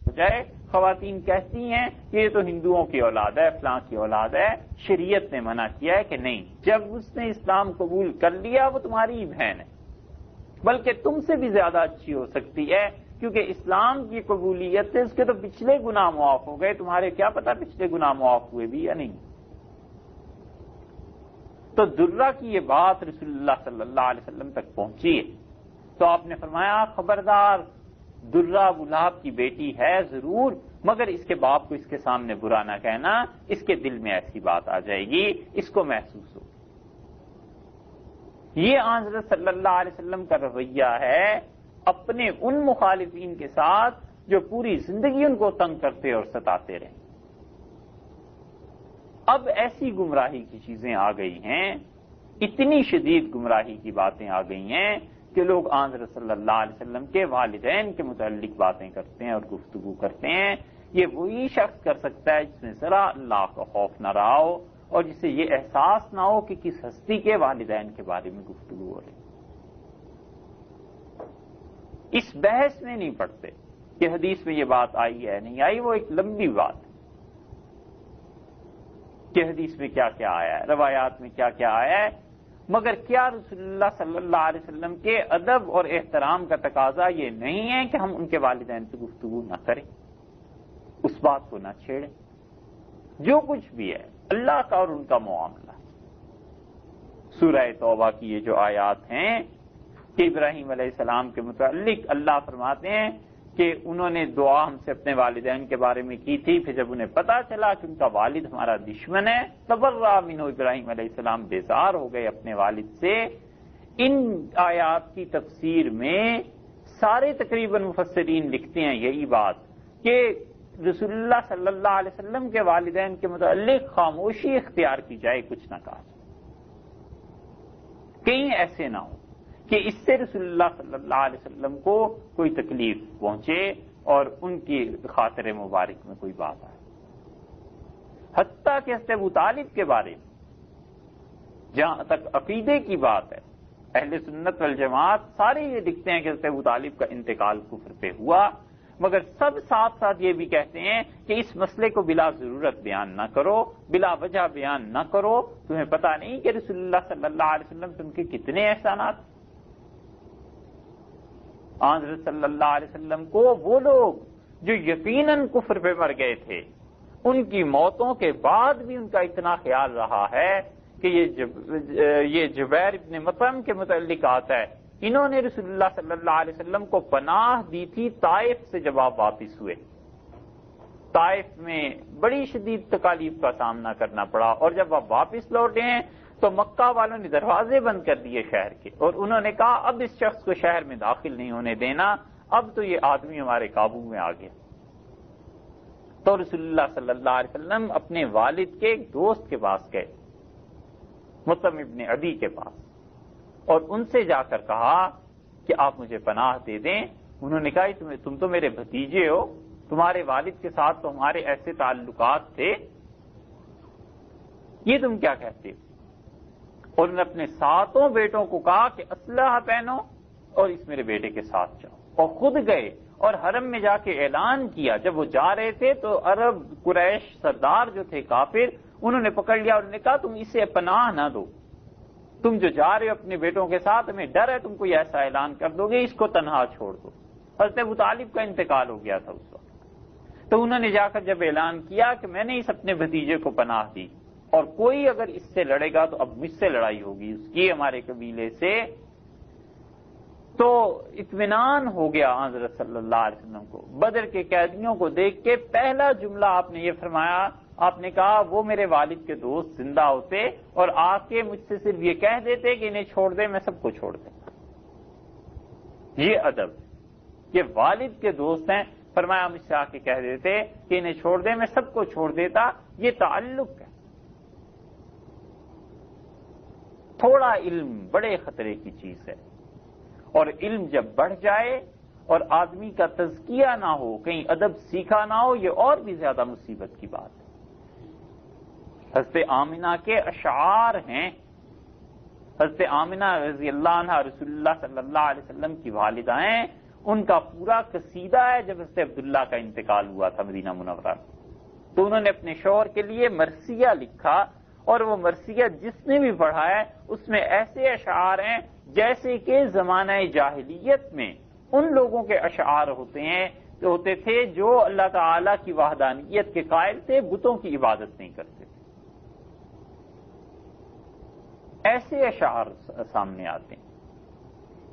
جائے، خواتین کہتی ہیں کہ یہ تو ہندوؤں کی اولاد ہے، فلاں کی اولاد ہے، شریعت نے منع کیا ہے کہ نہیں، جب اس نے اسلام قبول کر لیا وہ تمہاری بہن ہے، بلکہ تم سے بھی زیادہ اچھی ہو سکتی ہے، کیونکہ اسلام کی قبولیت سے اس کے تو پچھلے گناہ معاف ہو گئے، تمہارے کیا پتا پچھلے گناہ معاف ہوئے بھی یا نہیں۔ تو درہ کی یہ بات رسول اللہ صلی اللہ علیہ وسلم تک پہنچی ہے، تو آپ نے فرمایا خبردار، درہ ابو لہب کی بیٹی ہے ضرور، مگر اس کے باپ کو اس کے سامنے برا نہ کہنا، اس کے دل میں ایسی بات آ جائے گی، اس کو محسوس ہو۔ یہ حضرت صلی اللہ علیہ وسلم کا رویہ ہے اپنے ان مخالفین کے ساتھ جو پوری زندگی ان کو تنگ کرتے اور ستاتے رہے۔ اب ایسی گمراہی کی چیزیں آ گئی ہیں، اتنی شدید گمراہی کی باتیں آ گئی ہیں کہ لوگ حضرت صلی اللہ علیہ وسلم کے والدین کے متعلق باتیں کرتے ہیں اور گفتگو کرتے ہیں۔ یہ وہی شخص کر سکتا ہے جس میں ذرا اللہ کا خوف نہ رہا ہو اور جسے یہ احساس نہ ہو کہ کس ہستی کے والدین کے بارے میں گفتگو ہو رہی۔ اس بحث میں نہیں پڑتے کہ حدیث میں یہ بات آئی ہے نہیں آئی، وہ ایک لمبی بات ہے کہ حدیث میں کیا کیا آیا ہے، روایات میں کیا کیا آیا ہے، مگر کیا رسول اللہ صلی اللہ علیہ وسلم کے ادب اور احترام کا تقاضا یہ نہیں ہے کہ ہم ان کے والدین سے گفتگو نہ کریں، اس بات کو نہ چھیڑیں، جو کچھ بھی ہے اللہ کا اور ان کا معاملہ۔ سورہ توبہ کی یہ جو آیات ہیں کہ ابراہیم علیہ السلام کے متعلق اللہ فرماتے ہیں کہ انہوں نے دعا ہم سے اپنے والدین کے بارے میں کی تھی، پھر جب انہیں پتا چلا کہ ان کا والد ہمارا دشمن ہے، تبرأ منہ، ابراہیم علیہ السلام بیزار ہو گئے اپنے والد سے۔ ان آیات کی تفسیر میں سارے تقریباً مفسرین لکھتے ہیں یہی بات کہ رسول اللہ صلی اللہ علیہ وسلم کے والدین کے متعلق خاموشی اختیار کی جائے، کچھ نہ کہا جائے، کہیں ایسے نہ ہو کہ اس سے رسول اللہ صلی اللہ علیہ وسلم کو کوئی تکلیف پہنچے اور ان کی خاطر مبارک میں کوئی بات آئے۔ حتیٰ کہ حضرت ابو طالب کے بارے میں جہاں تک عقیدے کی بات ہے اہل سنت والجماعت سارے یہ لکھتے ہیں کہ حضرت ابو طالب کا انتقال کفر پہ ہوا، مگر سب ساتھ ساتھ یہ بھی کہتے ہیں کہ اس مسئلے کو بلا ضرورت بیان نہ کرو، بلا وجہ بیان نہ کرو، تمہیں پتہ نہیں کہ رسول اللہ صلی اللہ علیہ وسلم تم کے کتنے احسانات، حضرت صلی اللہ علیہ وسلم کو وہ لوگ جو یقیناً کفر پہ مر گئے تھے، ان کی موتوں کے بعد بھی ان کا اتنا خیال رہا ہے کہ یہ جبیر ابن مطعم کے متعلق آتا ہے، انہوں نے رسول اللہ صلی اللہ علیہ وسلم کو پناہ دی تھی طائف سے جب آپ واپس ہوئے، طائف میں بڑی شدید تکالیف کا سامنا کرنا پڑا، اور جب آپ واپس لوٹے ہیں تو مکہ والوں نے دروازے بند کر دیے شہر کے، اور انہوں نے کہا اب اس شخص کو شہر میں داخل نہیں ہونے دینا، اب تو یہ آدمی ہمارے قابو میں آ گیا۔ تو رسول اللہ صلی اللہ علیہ وسلم اپنے والد کے ایک دوست کے پاس گئے، مطعم ابن عدی کے پاس، اور ان سے جا کر کہا کہ آپ مجھے پناہ دے دیں۔ انہوں نے کہا تم تو میرے بھتیجے ہو، تمہارے والد کے ساتھ تو ہمارے ایسے تعلقات تھے، یہ تم کیا کہتے ہو؟ اور انہوں نے اپنے ساتوں بیٹوں کو کہا کہ اسلحہ پہنو اور اس میرے بیٹے کے ساتھ جاؤ، اور خود گئے اور حرم میں جا کے اعلان کیا۔ جب وہ جا رہے تھے تو عرب قریش سردار جو تھے کافر، انہوں نے پکڑ لیا اور انہوں نے کہا تم اسے پناہ نہ دو، تم جو جا رہے ہو اپنے بیٹوں کے ساتھ، ہمیں ڈر ہے تم کوئی ایسا اعلان کر دو گے، اس کو تنہا چھوڑ دو۔ حضرت ابو طالب کا انتقال ہو گیا تھا اس وقت، تو انہوں نے جا کر جب اعلان کیا کہ میں نے اس اپنے بھتیجے کو پناہ دی، اور کوئی اگر اس سے لڑے گا تو اب مجھ سے لڑائی ہوگی اس کی، ہمارے قبیلے سے، تو اطمینان ہو گیا حضرت صلی اللہ علیہ وسلم کو۔ بدر کے قیدیوں کو دیکھ کے پہلا جملہ آپ نے یہ فرمایا، آپ نے کہا وہ میرے والد کے دوست زندہ ہوتے اور آ کے مجھ سے صرف یہ کہہ دیتے کہ انہیں چھوڑ دے، میں سب کو چھوڑ دیں۔ یہ ادب، یہ والد کے دوست ہیں، فرمایا مجھ سے آ کے کہہ دیتے کہ انہیں چھوڑ دیں، میں سب کو چھوڑ دیتا۔ یہ تعلق ہے۔ تھوڑا علم بڑے خطرے کی چیز ہے، اور علم جب بڑھ جائے اور آدمی کا تزکیہ نہ ہو، کہیں ادب سیکھا نہ ہو، یہ اور بھی زیادہ مصیبت کی بات ہے۔ حضرت آمنہ کے اشعار ہیں، حضرت آمنہ رضی اللہ عنہ رسول اللہ صلی اللہ علیہ وسلم کی والدہ ہیں، ان کا پورا قصیدہ ہے جب حضرت عبداللہ کا انتقال ہوا تھا مدینہ منورہ میں، تو انہوں نے اپنے شوہر کے لیے مرثیہ لکھا، اور وہ مرثیہ جس نے بھی پڑھا ہے اس میں ایسے اشعار ہیں جیسے کہ زمانہ جاہلیت میں ان لوگوں کے اشعار ہوتے تھے جو اللہ تعالی کی وحدانیت کے قائل تھے، بتوں کی عبادت نہیں کرتے تھے۔ ایسے اشعار سامنے آتے ہیں۔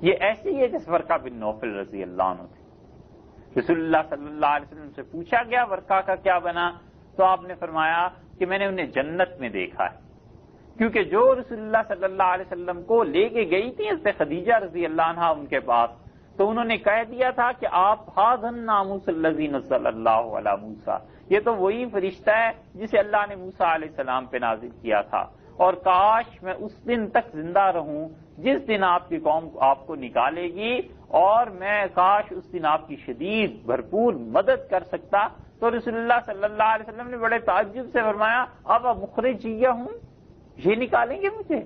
یہ ایسے ہی ہے جس ورقہ بن نوفل رضی اللہ عنہ تھے۔ رسول اللہ صلی اللہ علیہ وسلم سے پوچھا گیا ورقہ کا کیا بنا، تو آپ نے فرمایا کہ میں نے انہیں جنت میں دیکھا ہے، کیونکہ جو رسول اللہ صلی اللہ علیہ وسلم کو لے کے گئی تھی حضرت خدیجہ رضی اللہ عنہا ان کے پاس، تو انہوں نے کہہ دیا تھا کہ آپ ھذا الناموس الذی نزل اللہ علی موسیٰ، یہ تو وہی فرشتہ ہے جسے اللہ نے موسیٰ علیہ السلام پہ نازل کیا تھا، اور کاش میں اس دن تک زندہ رہوں جس دن آپ کی قوم آپ کو نکالے گی، اور میں کاش اس دن آپ کی شدید بھرپور مدد کر سکتا۔ تو رسول اللہ صلی اللہ علیہ وسلم نے بڑے تعجب سے فرمایا اب مخرجیہ ہوں، یہ نکالیں گے مجھے،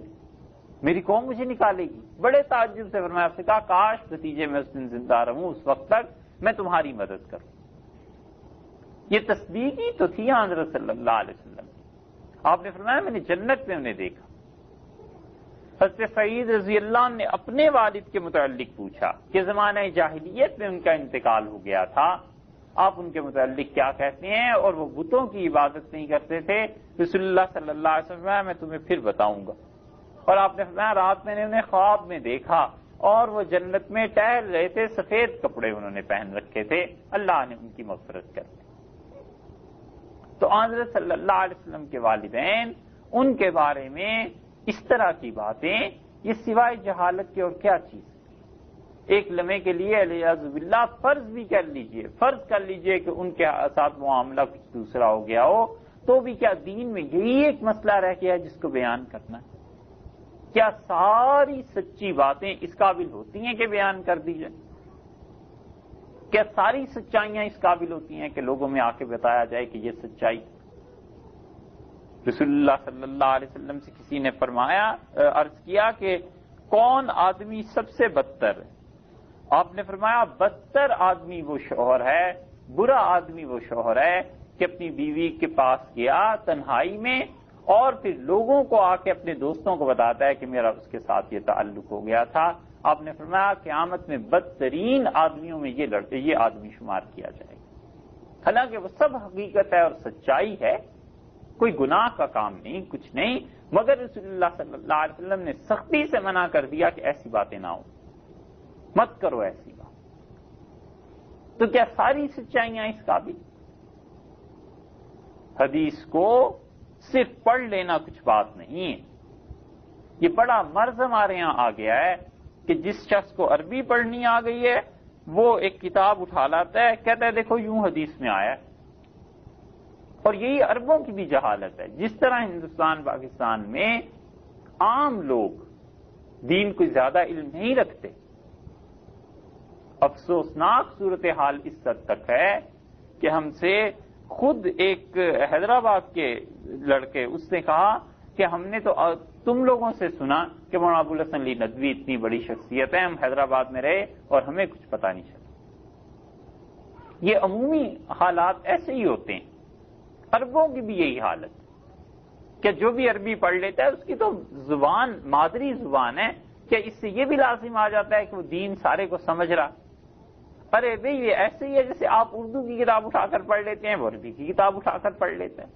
میری قوم مجھے نکالے گی؟ بڑے تعجب سے فرمایا، آپ سے کہا کاش بھتیجے میں اس دن زندہ رہوں، اس وقت تک میں تمہاری مدد کروں۔ یہ تصدیق ہی تو تھی حضرت صلی اللہ علیہ وسلم۔ آپ نے فرمایا میں نے جنت میں انہیں دیکھا۔ حضرت سعید رضی اللہ عنہ نے اپنے والد کے متعلق پوچھا کہ زمانہ جاہلیت میں ان کا انتقال ہو گیا تھا، آپ ان کے متعلق کیا کہتے ہیں؟ اور وہ بتوں کی عبادت نہیں کرتے تھے۔ رسول اللہ صلی اللہ علیہ وسلم میں تمہیں پھر بتاؤں گا، اور آپ نے فرمایا رات میں نے انہیں خواب میں دیکھا اور وہ جنت میں ٹہل رہے تھے، سفید کپڑے انہوں نے پہن رکھے تھے، اللہ نے ان کی مغفرت کر دی۔ تو حضرت صلی اللہ علیہ وسلم کے والدین، ان کے بارے میں اس طرح کی باتیں یہ سوائے جہالت کے اور کیا چیز ہے؟ ایک لمحے کے لیے الیاذ باللہ فرض بھی کر لیجئے، فرض کر لیجئے کہ ان کے ساتھ معاملہ کچھ دوسرا ہو گیا ہو، تو بھی کیا دین میں یہی ایک مسئلہ رہ گیا ہے جس کو بیان کرنا ہے؟ کیا ساری سچی باتیں اس قابل ہوتی ہیں کہ بیان کر دی جائیں؟ کیا ساری سچائیاں اس قابل ہوتی ہیں کہ لوگوں میں آ کے بتایا جائے کہ یہ سچائی؟ رسول اللہ صلی اللہ علیہ وسلم سے کسی نے فرمایا، عرض کیا کہ کون آدمی سب سے بدتر ہے؟ آپ نے فرمایا بدتر آدمی وہ شوہر ہے، برا آدمی وہ شوہر ہے کہ اپنی بیوی کے پاس گیا تنہائی میں اور پھر لوگوں کو آ کے اپنے دوستوں کو بتاتا ہے کہ میرا اس کے ساتھ یہ تعلق ہو گیا تھا۔ آپ نے فرمایا قیامت میں بدترین آدمیوں میں یہ آدمی شمار کیا جائے گا۔ حالانکہ وہ سب حقیقت ہے اور سچائی ہے، کوئی گناہ کا کام نہیں، کچھ نہیں، مگر رسول اللہ صلی اللہ علیہ وسلم نے سختی سے منع کر دیا کہ ایسی باتیں نہ ہوں، مت کرو ایسی بات۔ تو کیا ساری سچائیاں اس قابل؟ حدیث کو صرف پڑھ لینا کچھ بات نہیں ہے۔ یہ بڑا مرض ہمارے یہاں آ گیا ہے کہ جس شخص کو عربی پڑھنی آ گئی ہے وہ ایک کتاب اٹھا لاتا ہے، کہتا ہے دیکھو یوں حدیث میں آیا ہے، اور یہی عربوں کی بھی جہالت ہے۔ جس طرح ہندوستان پاکستان میں عام لوگ دین کو زیادہ علم نہیں رکھتے، افسوسناک صورتحال اس حد تک ہے کہ ہم سے خود ایک حیدرآباد کے لڑکے اس نے کہا کہ ہم نے تو تم لوگوں سے سنا کہ مولانا ابو الحسن علی ندوی اتنی بڑی شخصیت ہے، ہم حیدرآباد میں رہے اور ہمیں کچھ پتہ نہیں چلا۔ یہ عمومی حالات ایسے ہی ہوتے ہیں، عربوں کی بھی یہی حالت کہ جو بھی عربی پڑھ لیتا ہے اس کی تو زبان مادری زبان ہے، کہ اس سے یہ بھی لازم آ جاتا ہے کہ وہ دین سارے کو سمجھ رہا۔ ارے بھئی یہ ایسے ہی ہے جیسے آپ اردو کی کتاب اٹھا کر پڑھ لیتے ہیں، وہ عربی کی کتاب اٹھا کر پڑھ لیتے ہیں۔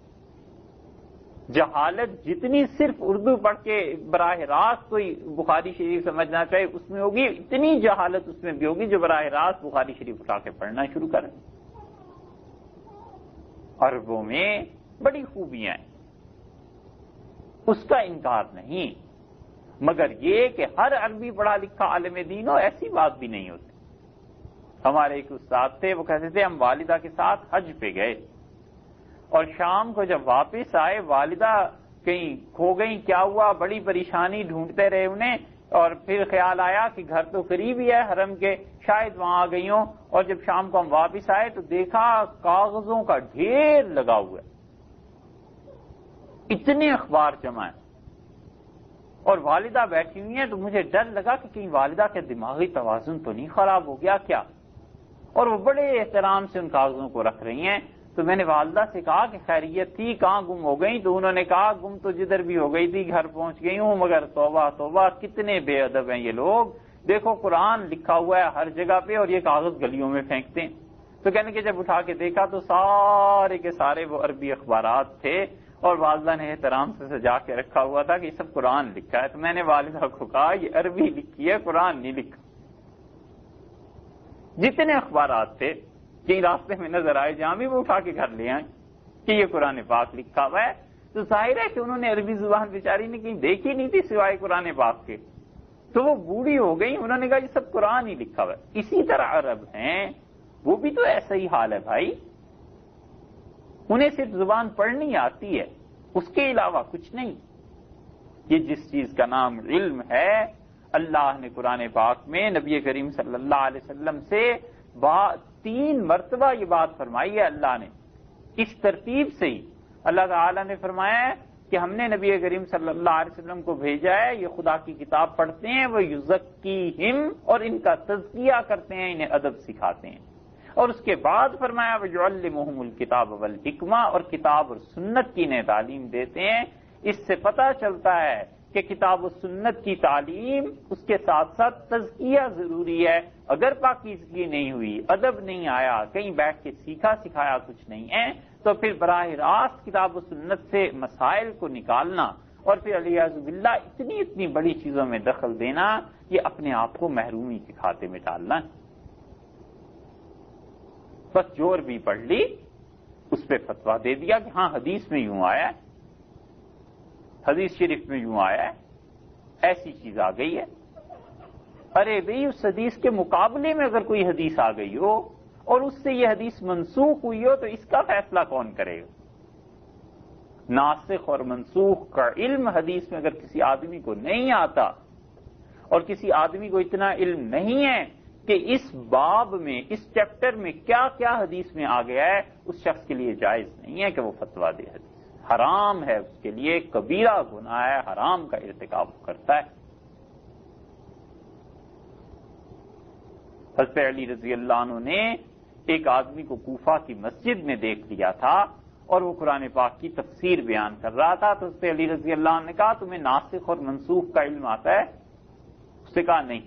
جہالت جتنی صرف اردو پڑھ کے براہ راست کوئی بخاری شریف سمجھنا چاہے اس میں ہوگی، اتنی جہالت اس میں بھی ہوگی جو براہ راست بخاری شریف اٹھا کے پڑھنا شروع کریں۔ عربوں میں بڑی خوبیاں ہیں، اس کا انکار نہیں، مگر یہ کہ ہر عربی پڑھا لکھا عالم دین ہو ایسی بات بھی نہیں ہوتی۔ ہمارے ایک استاد تھے، وہ کہتے تھے ہم والدہ کے ساتھ حج پہ گئے اور شام کو جب واپس آئے والدہ کہیں کھو گئی، کیا ہوا، بڑی پریشانی، ڈھونڈتے رہے انہیں، اور پھر خیال آیا کہ گھر تو قریب ہی ہے حرم کے، شاید وہاں آ گئی ہوں، اور جب شام کو ہم واپس آئے تو دیکھا کاغذوں کا ڈھیر لگا ہوا ہے، اتنے اخبار جمع ہیں اور والدہ بیٹھی ہوئی ہیں، تو مجھے ڈر لگا کہ کہیں والدہ کے دماغی توازن تو نہیں خراب ہو گیا کیا، اور وہ بڑے احترام سے ان کاغذوں کو رکھ رہی ہیں۔ تو میں نے والدہ سے کہا کہ خیریت تھی، کہاں گم ہو گئی؟ تو انہوں نے کہا گم تو جدھر بھی ہو گئی تھی گھر پہنچ گئی ہوں، مگر توبہ توبہ کتنے بے ادب ہیں یہ لوگ، دیکھو قرآن لکھا ہوا ہے ہر جگہ پہ اور یہ کاغذ گلیوں میں پھینکتے ہیں۔ تو کہنے کہ جب اٹھا کے دیکھا تو سارے کے سارے وہ عربی اخبارات تھے اور والدہ نے احترام سے سجا کے رکھا ہوا تھا کہ یہ سب قرآن لکھا ہے۔ تو میں نے والدہ کو کہا یہ عربی لکھی ہے، قرآن نہیں لکھا۔ جتنے اخبارات تھے کہیں راستے میں نظر آئے جہاں بھی وہ اٹھا کے گھر لے آئے کہ یہ قرآن پاک لکھا ہوا ہے، تو ظاہر ہے کہ انہوں نے عربی زبان بیچاری نے کہیں دیکھی نہیں تھی سوائے قرآن پاک کے، تو وہ بوڑھی ہو گئی، انہوں نے کہا یہ سب قرآن ہی لکھا ہوا ہے۔ اسی طرح عرب ہیں، وہ بھی تو ایسا ہی حال ہے بھائی، انہیں صرف زبان پڑھنی آتی ہے، اس کے علاوہ کچھ نہیں۔ یہ جس چیز کا نام علم ہے، اللہ نے قرآن پاک میں نبی کریم صلی اللہ علیہ وسلم سے 3 مرتبہ یہ بات فرمائی ہے اللہ نے، اس ترتیب سے ہی اللہ تعالی نے فرمایا ہے کہ ہم نے نبی کریم صلی اللہ علیہ وسلم کو بھیجا ہے، یہ خدا کی کتاب پڑھتے ہیں، وہ یزکیہم، اور ان کا تزکیہ کرتے ہیں، انہیں ادب سکھاتے ہیں، اور اس کے بعد فرمایا وَيُعَلِّمُهُمُ الْكِتَابَ وَالْحِکْمَةَ، اور کتاب اور سنت کی انہیں تعلیم دیتے ہیں۔ اس سے پتہ چلتا ہے کہ کتاب و سنت کی تعلیم اس کے ساتھ ساتھ تزکیہ ضروری ہے۔ اگر پاکیزگی نہیں ہوئی، ادب نہیں آیا، کہیں بیٹھ کے سیکھا سکھایا کچھ نہیں ہے، تو پھر براہ راست کتاب و سنت سے مسائل کو نکالنا اور پھر علیہ باللہ اتنی بڑی چیزوں میں دخل دینا، یہ اپنے آپ کو محرومی کے کھاتے میں ڈالنا ہے۔ بس جو عربی پڑھ لی اس پہ فتویٰ دے دیا کہ ہاں حدیث میں یوں آیا ہے، حدیث شریف میں یوں آیا ہے، ایسی چیز آ گئی ہے۔ ارے بھئی اس حدیث کے مقابلے میں اگر کوئی حدیث آ گئی ہو اور اس سے یہ حدیث منسوخ ہوئی ہو تو اس کا فیصلہ کون کرے گا؟ ناسخ اور منسوخ کا علم حدیث میں اگر کسی آدمی کو نہیں آتا اور کسی آدمی کو اتنا علم نہیں ہے کہ اس باب میں، اس چیپٹر میں کیا کیا حدیث میں آ گیا ہے، اس شخص کے لیے جائز نہیں ہے کہ وہ فتویٰ دے۔ حدیث حرام ہے، اس کے لیے کبیرہ گناہ ہے، حرام کا ارتکاب کرتا ہے۔ حضرت علی رضی اللہ عنہ نے ایک آدمی کو کوفہ کی مسجد میں دیکھ لیا تھا اور وہ قرآن پاک کی تفسیر بیان کر رہا تھا، تو حضرت علی رضی اللہ عنہ نے کہا تمہیں ناسخ اور منسوخ کا علم آتا ہے؟ اس نے کہا نہیں۔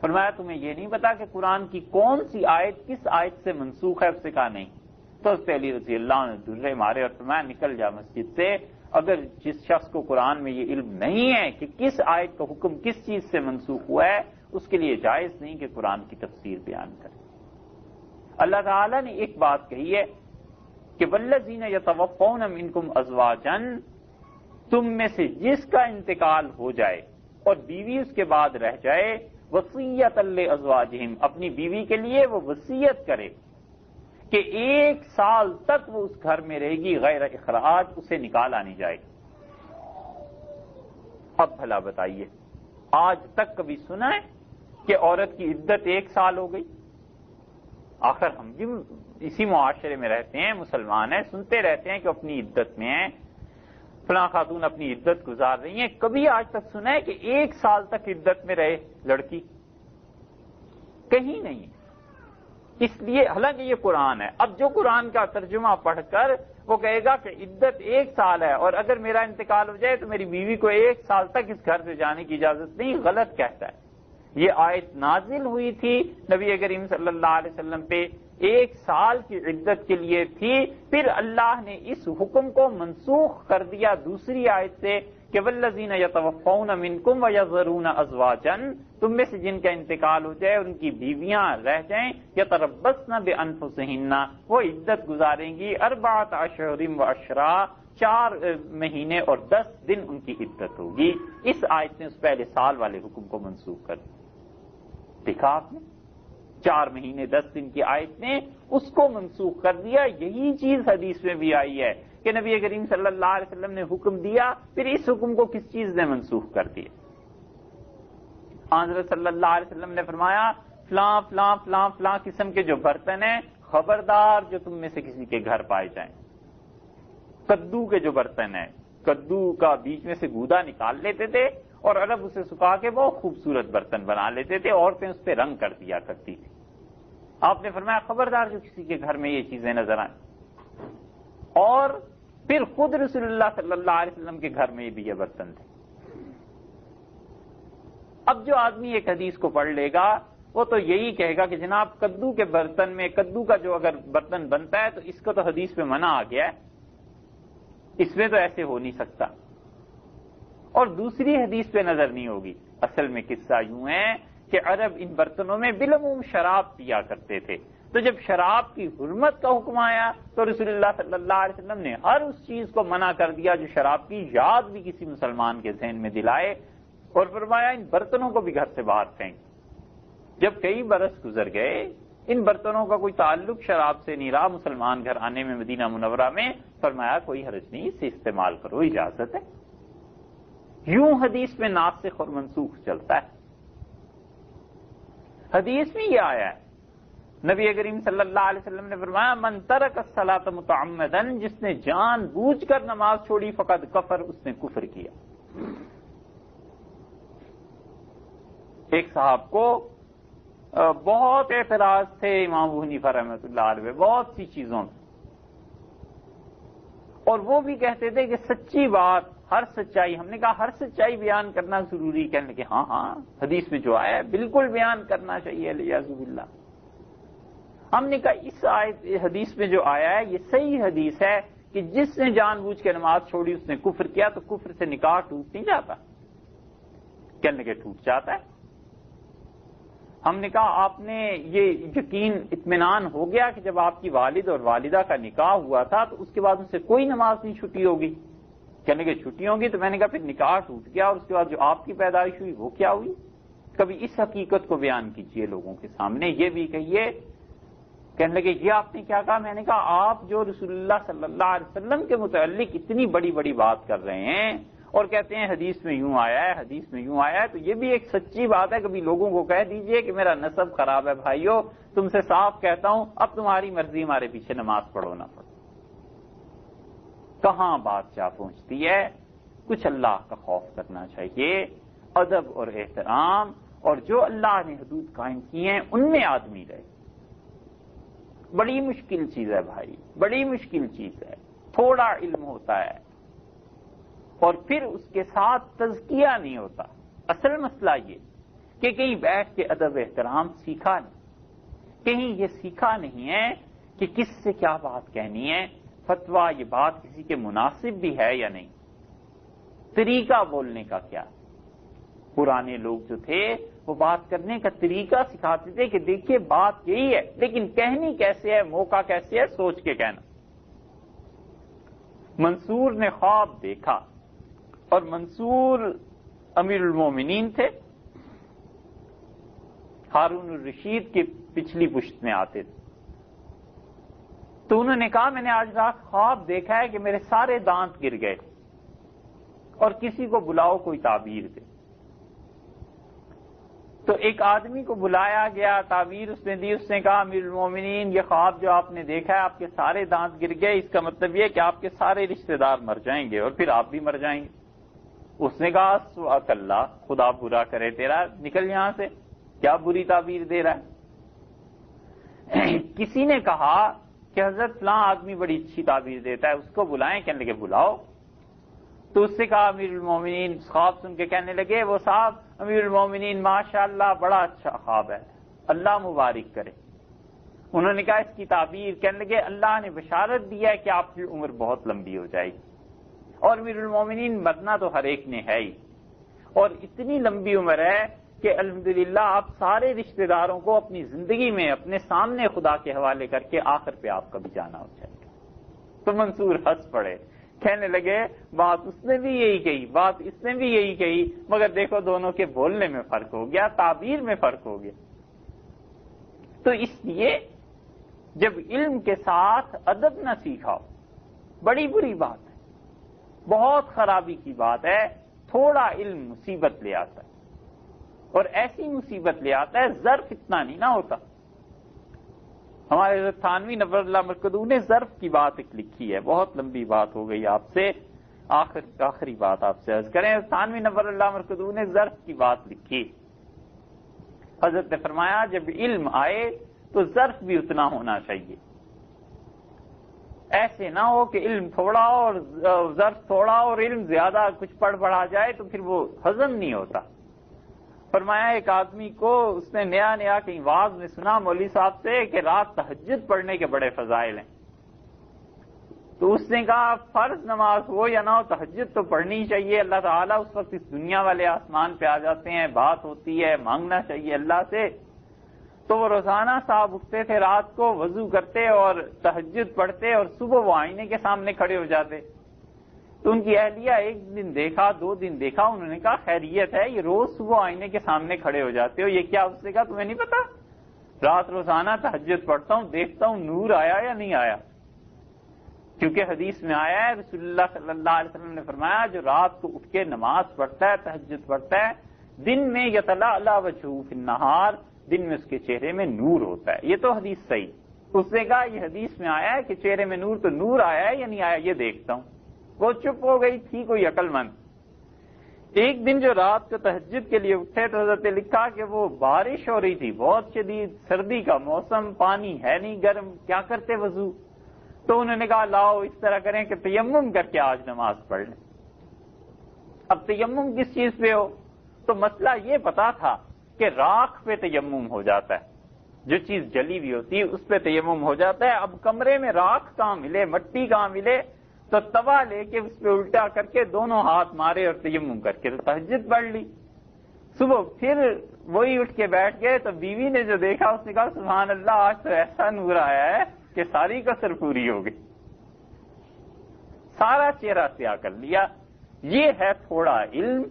فرمایا تمہیں یہ نہیں پتا کہ قرآن کی کون سی آیت کس آیت سے منسوخ ہے؟ اس نے کہا نہیں۔ تو حضرت علی رضی اللہ عنہ نے درے مارے اور فرمایا نکل جا مسجد سے، اگر جس شخص کو قرآن میں یہ علم نہیں ہے کہ کس آیت کا حکم کس چیز سے منسوخ ہوا ہے، اس کے لیے جائز نہیں کہ قرآن کی تفسیر بیان کرے۔ اللہ تعالیٰ نے ایک بات کہی ہے کہ والذین یتوفون منکم ازواجا، تم میں سے جس کا انتقال ہو جائے اور بیوی اس کے بعد رہ جائے، وصیۃ لازواجہم، اپنی بیوی کے لیے وہ وصیت کرے کہ 1 سال تک وہ اس گھر میں رہے گی غیر اخراج، اسے نکالا نہیں جائے گا۔ اب بھلا بتائیے، آج تک کبھی سنا ہے کہ عورت کی عدت 1 سال ہو گئی؟ آخر ہم بھی اسی معاشرے میں رہتے ہیں، مسلمان ہیں، سنتے رہتے ہیں کہ اپنی عدت میں ہیں، فلاں خاتون اپنی عدت گزار رہی ہیں۔ کبھی آج تک سنا ہے کہ 1 سال تک عدت میں رہے لڑکی؟ کہیں نہیں۔ اس لیے حالانکہ یہ قرآن ہے، اب جو قرآن کا ترجمہ پڑھ کر وہ کہے گا کہ عدت 1 سال ہے اور اگر میرا انتقال ہو جائے تو میری بیوی کو 1 سال تک اس گھر سے جانے کی اجازت نہیں، غلط کہتا ہے۔ یہ آیت نازل ہوئی تھی نبی کریم صلی اللہ علیہ وسلم پہ، 1 سال کی عدت کے لیے تھی، پھر اللہ نے اس حکم کو منسوخ کر دیا دوسری آیت سے کہ والذین یتوفون منکم ویذرون ازواجا، تم میں سے جن کا انتقال ہو جائے ان کی بیویاں رہ جائیں، یتربصن بانفسہن، وہ عدت گزاریں گی 4 اشہر و عشرا، 4 مہینے اور 10 دن ان کی عدت ہوگی۔ اس آیت نے اس پہلے سال والے حکم کو منسوخ کر دیا۔ دیکھا آپ نے، 4 مہینے 10 دن کی آیت نے اس کو منسوخ کر دیا۔ یہی چیز حدیث میں بھی آئی ہے کہ نبی کریم صلی اللہ علیہ وسلم نے حکم دیا، پھر اس حکم کو کس چیز نے منسوخ کر دیا؟ حضرت صلی اللہ علیہ وسلم نے فرمایا فلاں فلاں فلاں فلاں قسم کے جو برتن ہیں خبردار جو تم میں سے کسی کے گھر پائے جائیں۔ کدو کے جو برتن ہیں، کدو کا بیچ میں سے گودا نکال لیتے تھے اور عرب اسے سکھا کے بہت خوبصورت برتن بنا لیتے تھے، عورتیں اس پہ رنگ کر دیا کرتی تھی۔ آپ نے فرمایا خبردار جو کسی کے گھر میں یہ چیزیں نظر آئیں، اور پھر خود رسول اللہ صلی اللہ علیہ وسلم کے گھر میں بھی یہ برتن تھے۔ اب جو آدمی ایک حدیث کو پڑھ لے گا وہ تو یہی کہے گا کہ جناب کدو کے برتن میں، کدو کا جو اگر برتن بنتا ہے تو اس کو تو حدیث میں منع آ گیا ہے، اس میں تو ایسے ہو نہیں سکتا، اور دوسری حدیث پہ نظر نہیں ہوگی۔ اصل میں قصہ یوں ہے کہ عرب ان برتنوں میں بالعموم شراب پیا کرتے تھے، تو جب شراب کی حرمت کا حکم آیا تو رسول اللہ صلی اللہ علیہ وسلم نے ہر اس چیز کو منع کر دیا جو شراب کی یاد بھی کسی مسلمان کے ذہن میں دلائے، اور فرمایا ان برتنوں کو بھی گھر سے باہر پھینک۔ جب کئی برس گزر گئے، ان برتنوں کا کوئی تعلق شراب سے نہیں رہا، مسلمان گھر آنے میں مدینہ منورہ میں فرمایا کوئی حرج نہیں، اسے استعمال کرو، اجازت ہے۔ یوں حدیث میں ناسخ اور منسوخ چلتا ہے۔ حدیث میں یہ آیا ہے، نبی کریم صلی اللہ علیہ وسلم نے فرمایا من ترک الصلاۃ متعمدا، جس نے جان بوجھ کر نماز چھوڑی فقد کفر، اس نے کفر کیا۔ ایک صاحب کو بہت اعتراض تھے امام ابو حنیفہ رحمۃ اللہ علیہ بہت سی چیزوں میں، اور وہ بھی کہتے تھے کہ سچی بات، ہر سچائی، ہم نے کہا ہر سچائی بیان کرنا ضروری، کہنے کہ ہاں ہاں حدیث میں جو آیا ہے بالکل بیان کرنا چاہیے، الیاذ باللہ۔ ہم نے کہا اس آیت حدیث میں جو آیا ہے یہ صحیح حدیث ہے کہ جس نے جان بوجھ کے نماز چھوڑی اس نے کفر کیا، تو کفر سے نکاح ٹوٹ نہیں جاتا؟ کہنے کہ ٹوٹ جاتا ہے۔ ہم نے کہا آپ نے یہ یقین اطمینان ہو گیا کہ جب آپ کی والد اور والدہ کا نکاح ہوا تھا تو اس کے بعد ان سے کوئی نماز نہیں چھٹی ہوگی؟ کہنے کہ چھٹی ہوگی، تو میں نے کہا پھر نکاح ٹوٹ گیا اور اس کے بعد جو آپ کی پیدائش ہوئی وہ کیا ہوئی؟ کبھی اس حقیقت کو بیان کیجئے لوگوں کے سامنے، یہ بھی کہیے۔ کہنے لگے یہ آپ نے کیا کہا؟ میں نے کہا آپ جو رسول اللہ صلی اللہ علیہ وسلم کے متعلق اتنی بڑی بڑی بات کر رہے ہیں اور کہتے ہیں حدیث میں یوں آیا ہے، حدیث میں یوں آیا ہے، تو یہ بھی ایک سچی بات ہے، کبھی لوگوں کو کہہ دیجئے کہ میرا نسب خراب ہے بھائیو، تم سے صاف کہتا ہوں اب تمہاری مرضی، ہمارے پیچھے نماز پڑھو نہ پڑھو۔ کہاں بات جا پہنچتی ہے؟ کچھ اللہ کا خوف کرنا چاہیے، ادب اور احترام اور جو اللہ نے حدود قائم کی ہیں ان میں آدمی رہے. بڑی مشکل چیز ہے بھائی، بڑی مشکل چیز ہے. تھوڑا علم ہوتا ہے اور پھر اس کے ساتھ تزکیہ نہیں ہوتا. اصل مسئلہ یہ کہ کہیں بیٹھ کے ادب احترام سیکھا نہیں، کہیں یہ سیکھا نہیں ہے کہ کس سے کیا بات کہنی ہے، فتویٰ یہ بات کسی کے مناسب بھی ہے یا نہیں، طریقہ بولنے کا کیا. پرانے لوگ جو تھے وہ بات کرنے کا طریقہ سکھاتے تھے کہ دیکھیے بات یہی ہے لیکن کہنی کیسے ہے، موقع کیسے ہے، سوچ کے کہنا. منصور نے خواب دیکھا اور منصور امیر المومنین تھے، ہارون الرشید کی پچھلی پشت میں آتے تھے. تو انہوں نے کہا میں نے آج رات خواب دیکھا ہے کہ میرے سارے دانت گر گئے اور کسی کو بلاؤ کوئی تعبیر دے. تو ایک آدمی کو بلایا گیا، تعبیر اس نے دی. اس نے کہا امیر المومنین یہ خواب جو آپ نے دیکھا ہے آپ کے سارے دانت گر گئے، اس کا مطلب یہ کہ آپ کے سارے رشتہ دار مر جائیں گے اور پھر آپ بھی مر جائیں گے. اس نے کہا سبحان اللہ، خدا برا کرے تیرا، نکل یہاں سے، کیا بری تعبیر دے رہا ہے. کسی نے کہا کہ حضرت فلاں آدمی بڑی اچھی تعبیر دیتا ہے، اس کو بلائیں. کہنے لگے بلاؤ. تو اس سے کہا امیر المومنین خواب سن کے کہنے لگے وہ صاحب امیر المومنین ماشاءاللہ بڑا اچھا خواب ہے، اللہ مبارک کرے. انہوں نے کہا اس کی تعبیر. کہنے لگے اللہ نے بشارت دی ہے کہ آپ کی عمر بہت لمبی ہو جائے گی، اور امیر المومنین مرنا تو ہر ایک نے ہے ہی، اور اتنی لمبی عمر ہے کہ الحمدللہ آپ سارے رشتہ داروں کو اپنی زندگی میں اپنے سامنے خدا کے حوالے کر کے آخر پہ آپ کا بھی جانا ہو جائے گا. تو منصور ہنس پڑے، کہنے لگے بات اس نے بھی یہی کہی، بات اس نے بھی یہی کہی، مگر دیکھو دونوں کے بولنے میں فرق ہو گیا، تعبیر میں فرق ہو گیا. تو اس لیے جب علم کے ساتھ ادب نہ سیکھا ہو بڑی بری بات ہے، بہت خرابی کی بات ہے. تھوڑا علم مصیبت لے آتا ہے، اور ایسی مصیبت لے آتا ہے. ظرف اتنا نہیں نہ ہوتا. ہمارے حضرت تھانوی نور اللہ مرکزو نے ظرف کی بات ایک لکھی ہے، بہت لمبی بات ہو گئی آپ سے، آخری بات آپ سے عرض کریں. تھانوی نور اللہ مرکزو نے ظرف کی بات لکھی. حضرت نے فرمایا جب علم آئے تو ظرف بھی اتنا ہونا چاہیے. ایسے نہ ہو کہ علم تھوڑا اور ظرف تھوڑا اور علم زیادہ کچھ پڑھا جائے تو پھر وہ ہضم نہیں ہوتا. فرمایا ایک آدمی کو اس نے نیا کہیں واعظ میں سنا مولوی صاحب سے کہ رات تہجد پڑھنے کے بڑے فضائل ہیں. تو اس نے کہا فرض نماز ہو یا نہ ہو تہجد تو پڑھنی چاہیے. اللہ تعالیٰ اس وقت اس دنیا والے آسمان پہ آ جاتے ہیں، بات ہوتی ہے، مانگنا چاہیے اللہ سے. تو وہ روزانہ صاحب اٹھتے تھے رات کو، وضو کرتے اور تہجد پڑھتے، اور صبح وہ آئینے کے سامنے کھڑے ہو جاتے. تو ان کی اہلیہ ایک دن دیکھا، 2 دن دیکھا، انہوں نے کہا خیریت ہے یہ روز صبح آئینے کے سامنے کھڑے ہو جاتے ہو، یہ کیا؟ اس نے کہا تمہیں نہیں پتا رات روزانہ تہجد پڑھتا ہوں، دیکھتا ہوں نور آیا یا نہیں آیا. کیونکہ حدیث میں آیا ہے رسول اللہ صلی اللہ علیہ وسلم نے فرمایا جو رات کو اٹھ کے نماز پڑھتا ہے، تہجد پڑھتا ہے، دن میں یتلألأ وجہہ فی النہار، دن میں اس کے چہرے میں نور ہوتا ہے. یہ تو حدیث صحیح. اس نے کہا یہ حدیث میں آیا ہے کہ چہرے میں نور، تو نور آیا ہے یا نہیں آیا یہ دیکھتا ہوں. وہ چپ ہو گئی تھی کوئی عقل مند. ایک دن جو رات کو تہجد کے لیے اٹھے تو حضرت نے لکھا کہ وہ بارش ہو رہی تھی، بہت شدید سردی کا موسم، پانی ہے نہیں گرم، کیا کرتے وضو؟ تو انہوں نے کہا لاؤ اس طرح کریں کہ تیمم کر کے آج نماز پڑھ لیں. اب تیمم کس چیز پہ ہو؟ تو مسئلہ یہ پتا تھا کہ راکھ پہ تیمم ہو جاتا ہے، جو چیز جلی ہوئی ہوتی ہے اس پہ تیمم ہو جاتا ہے. اب کمرے میں راکھ کہاں ملے، مٹی کہاں ملے؟ تو توا لے کے اس پہ الٹا کر کے دونوں ہاتھ مارے اور تیمم کر کے تہجد پڑھ لی. صبح پھر وہی اٹھ کے بیٹھ گئے تو بیوی نے جو دیکھا اس نے کہا سبحان اللہ آج تو ایسا نور آیا ہے کہ ساری کسر پوری ہو گئی، سارا چہرہ سیاہ کر لیا. یہ ہے تھوڑا علم.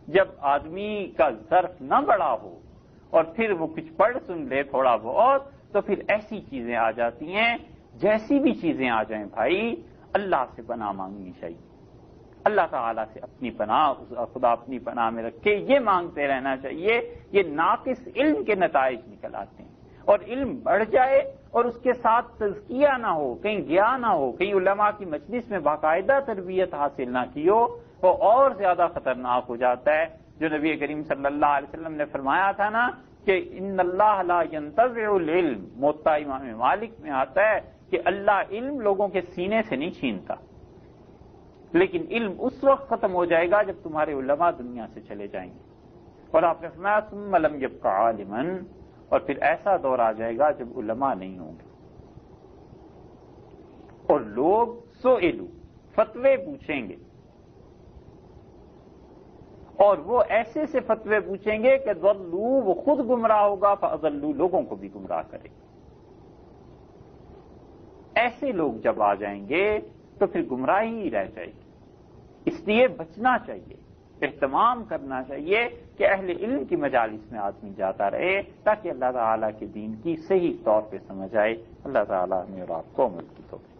جب آدمی کا ظرف نہ بڑا ہو اور پھر وہ کچھ پڑھ سن لے تھوڑا بہت، تو پھر ایسی چیزیں آ جاتی ہیں. جیسی بھی چیزیں آ جائیں بھائی اللہ سے پناہ مانگنی چاہیے. اللہ تعالیٰ سے اپنی پناہ، خدا اپنی پناہ میں رکھے، یہ مانگتے رہنا چاہیے. یہ ناقص علم کے نتائج نکل آتے ہیں. اور علم بڑھ جائے اور اس کے ساتھ تزکیہ نہ ہو، کہیں گیا نہ ہو، کہیں علماء کی مجلس میں باقاعدہ تربیت حاصل نہ کی ہو، وہ اور زیادہ خطرناک ہو جاتا ہے. جو نبی کریم صلی اللہ علیہ وسلم نے فرمایا تھا نا کہ ان اللہ لا ينتزع العلم، موطا امام مالک میں آتا ہے کہ اللہ علم لوگوں کے سینے سے نہیں چھینتا، لیکن علم اس وقت ختم ہو جائے گا جب تمہارے علماء دنیا سے چلے جائیں گے۔ اور آپ نے فرمایا ثم لم يبق عالما، اور پھر ایسا دور آ جائے گا جب علماء نہیں ہوں گے اور لوگ سئلوا، فتوے پوچھیں گے، اور وہ ایسے سے فتوے پوچھیں گے کہ ضلوا، وہ خود گمراہ ہوگا، فاضلوا، لوگوں کو بھی گمراہ کرے گا۔ ایسے لوگ جب آ جائیں گے تو پھر گمراہی ہی رہ جائے گی۔ اس لیے بچنا چاہیے، اہتمام کرنا چاہیے کہ اہل علم کی مجالس میں آدمی جاتا رہے تاکہ اللہ تعالیٰ کے دین کی صحیح طور پہ سمجھ آئے۔ اللہ تعالیٰ ہمیں اور آپ کو عمل کی توفیق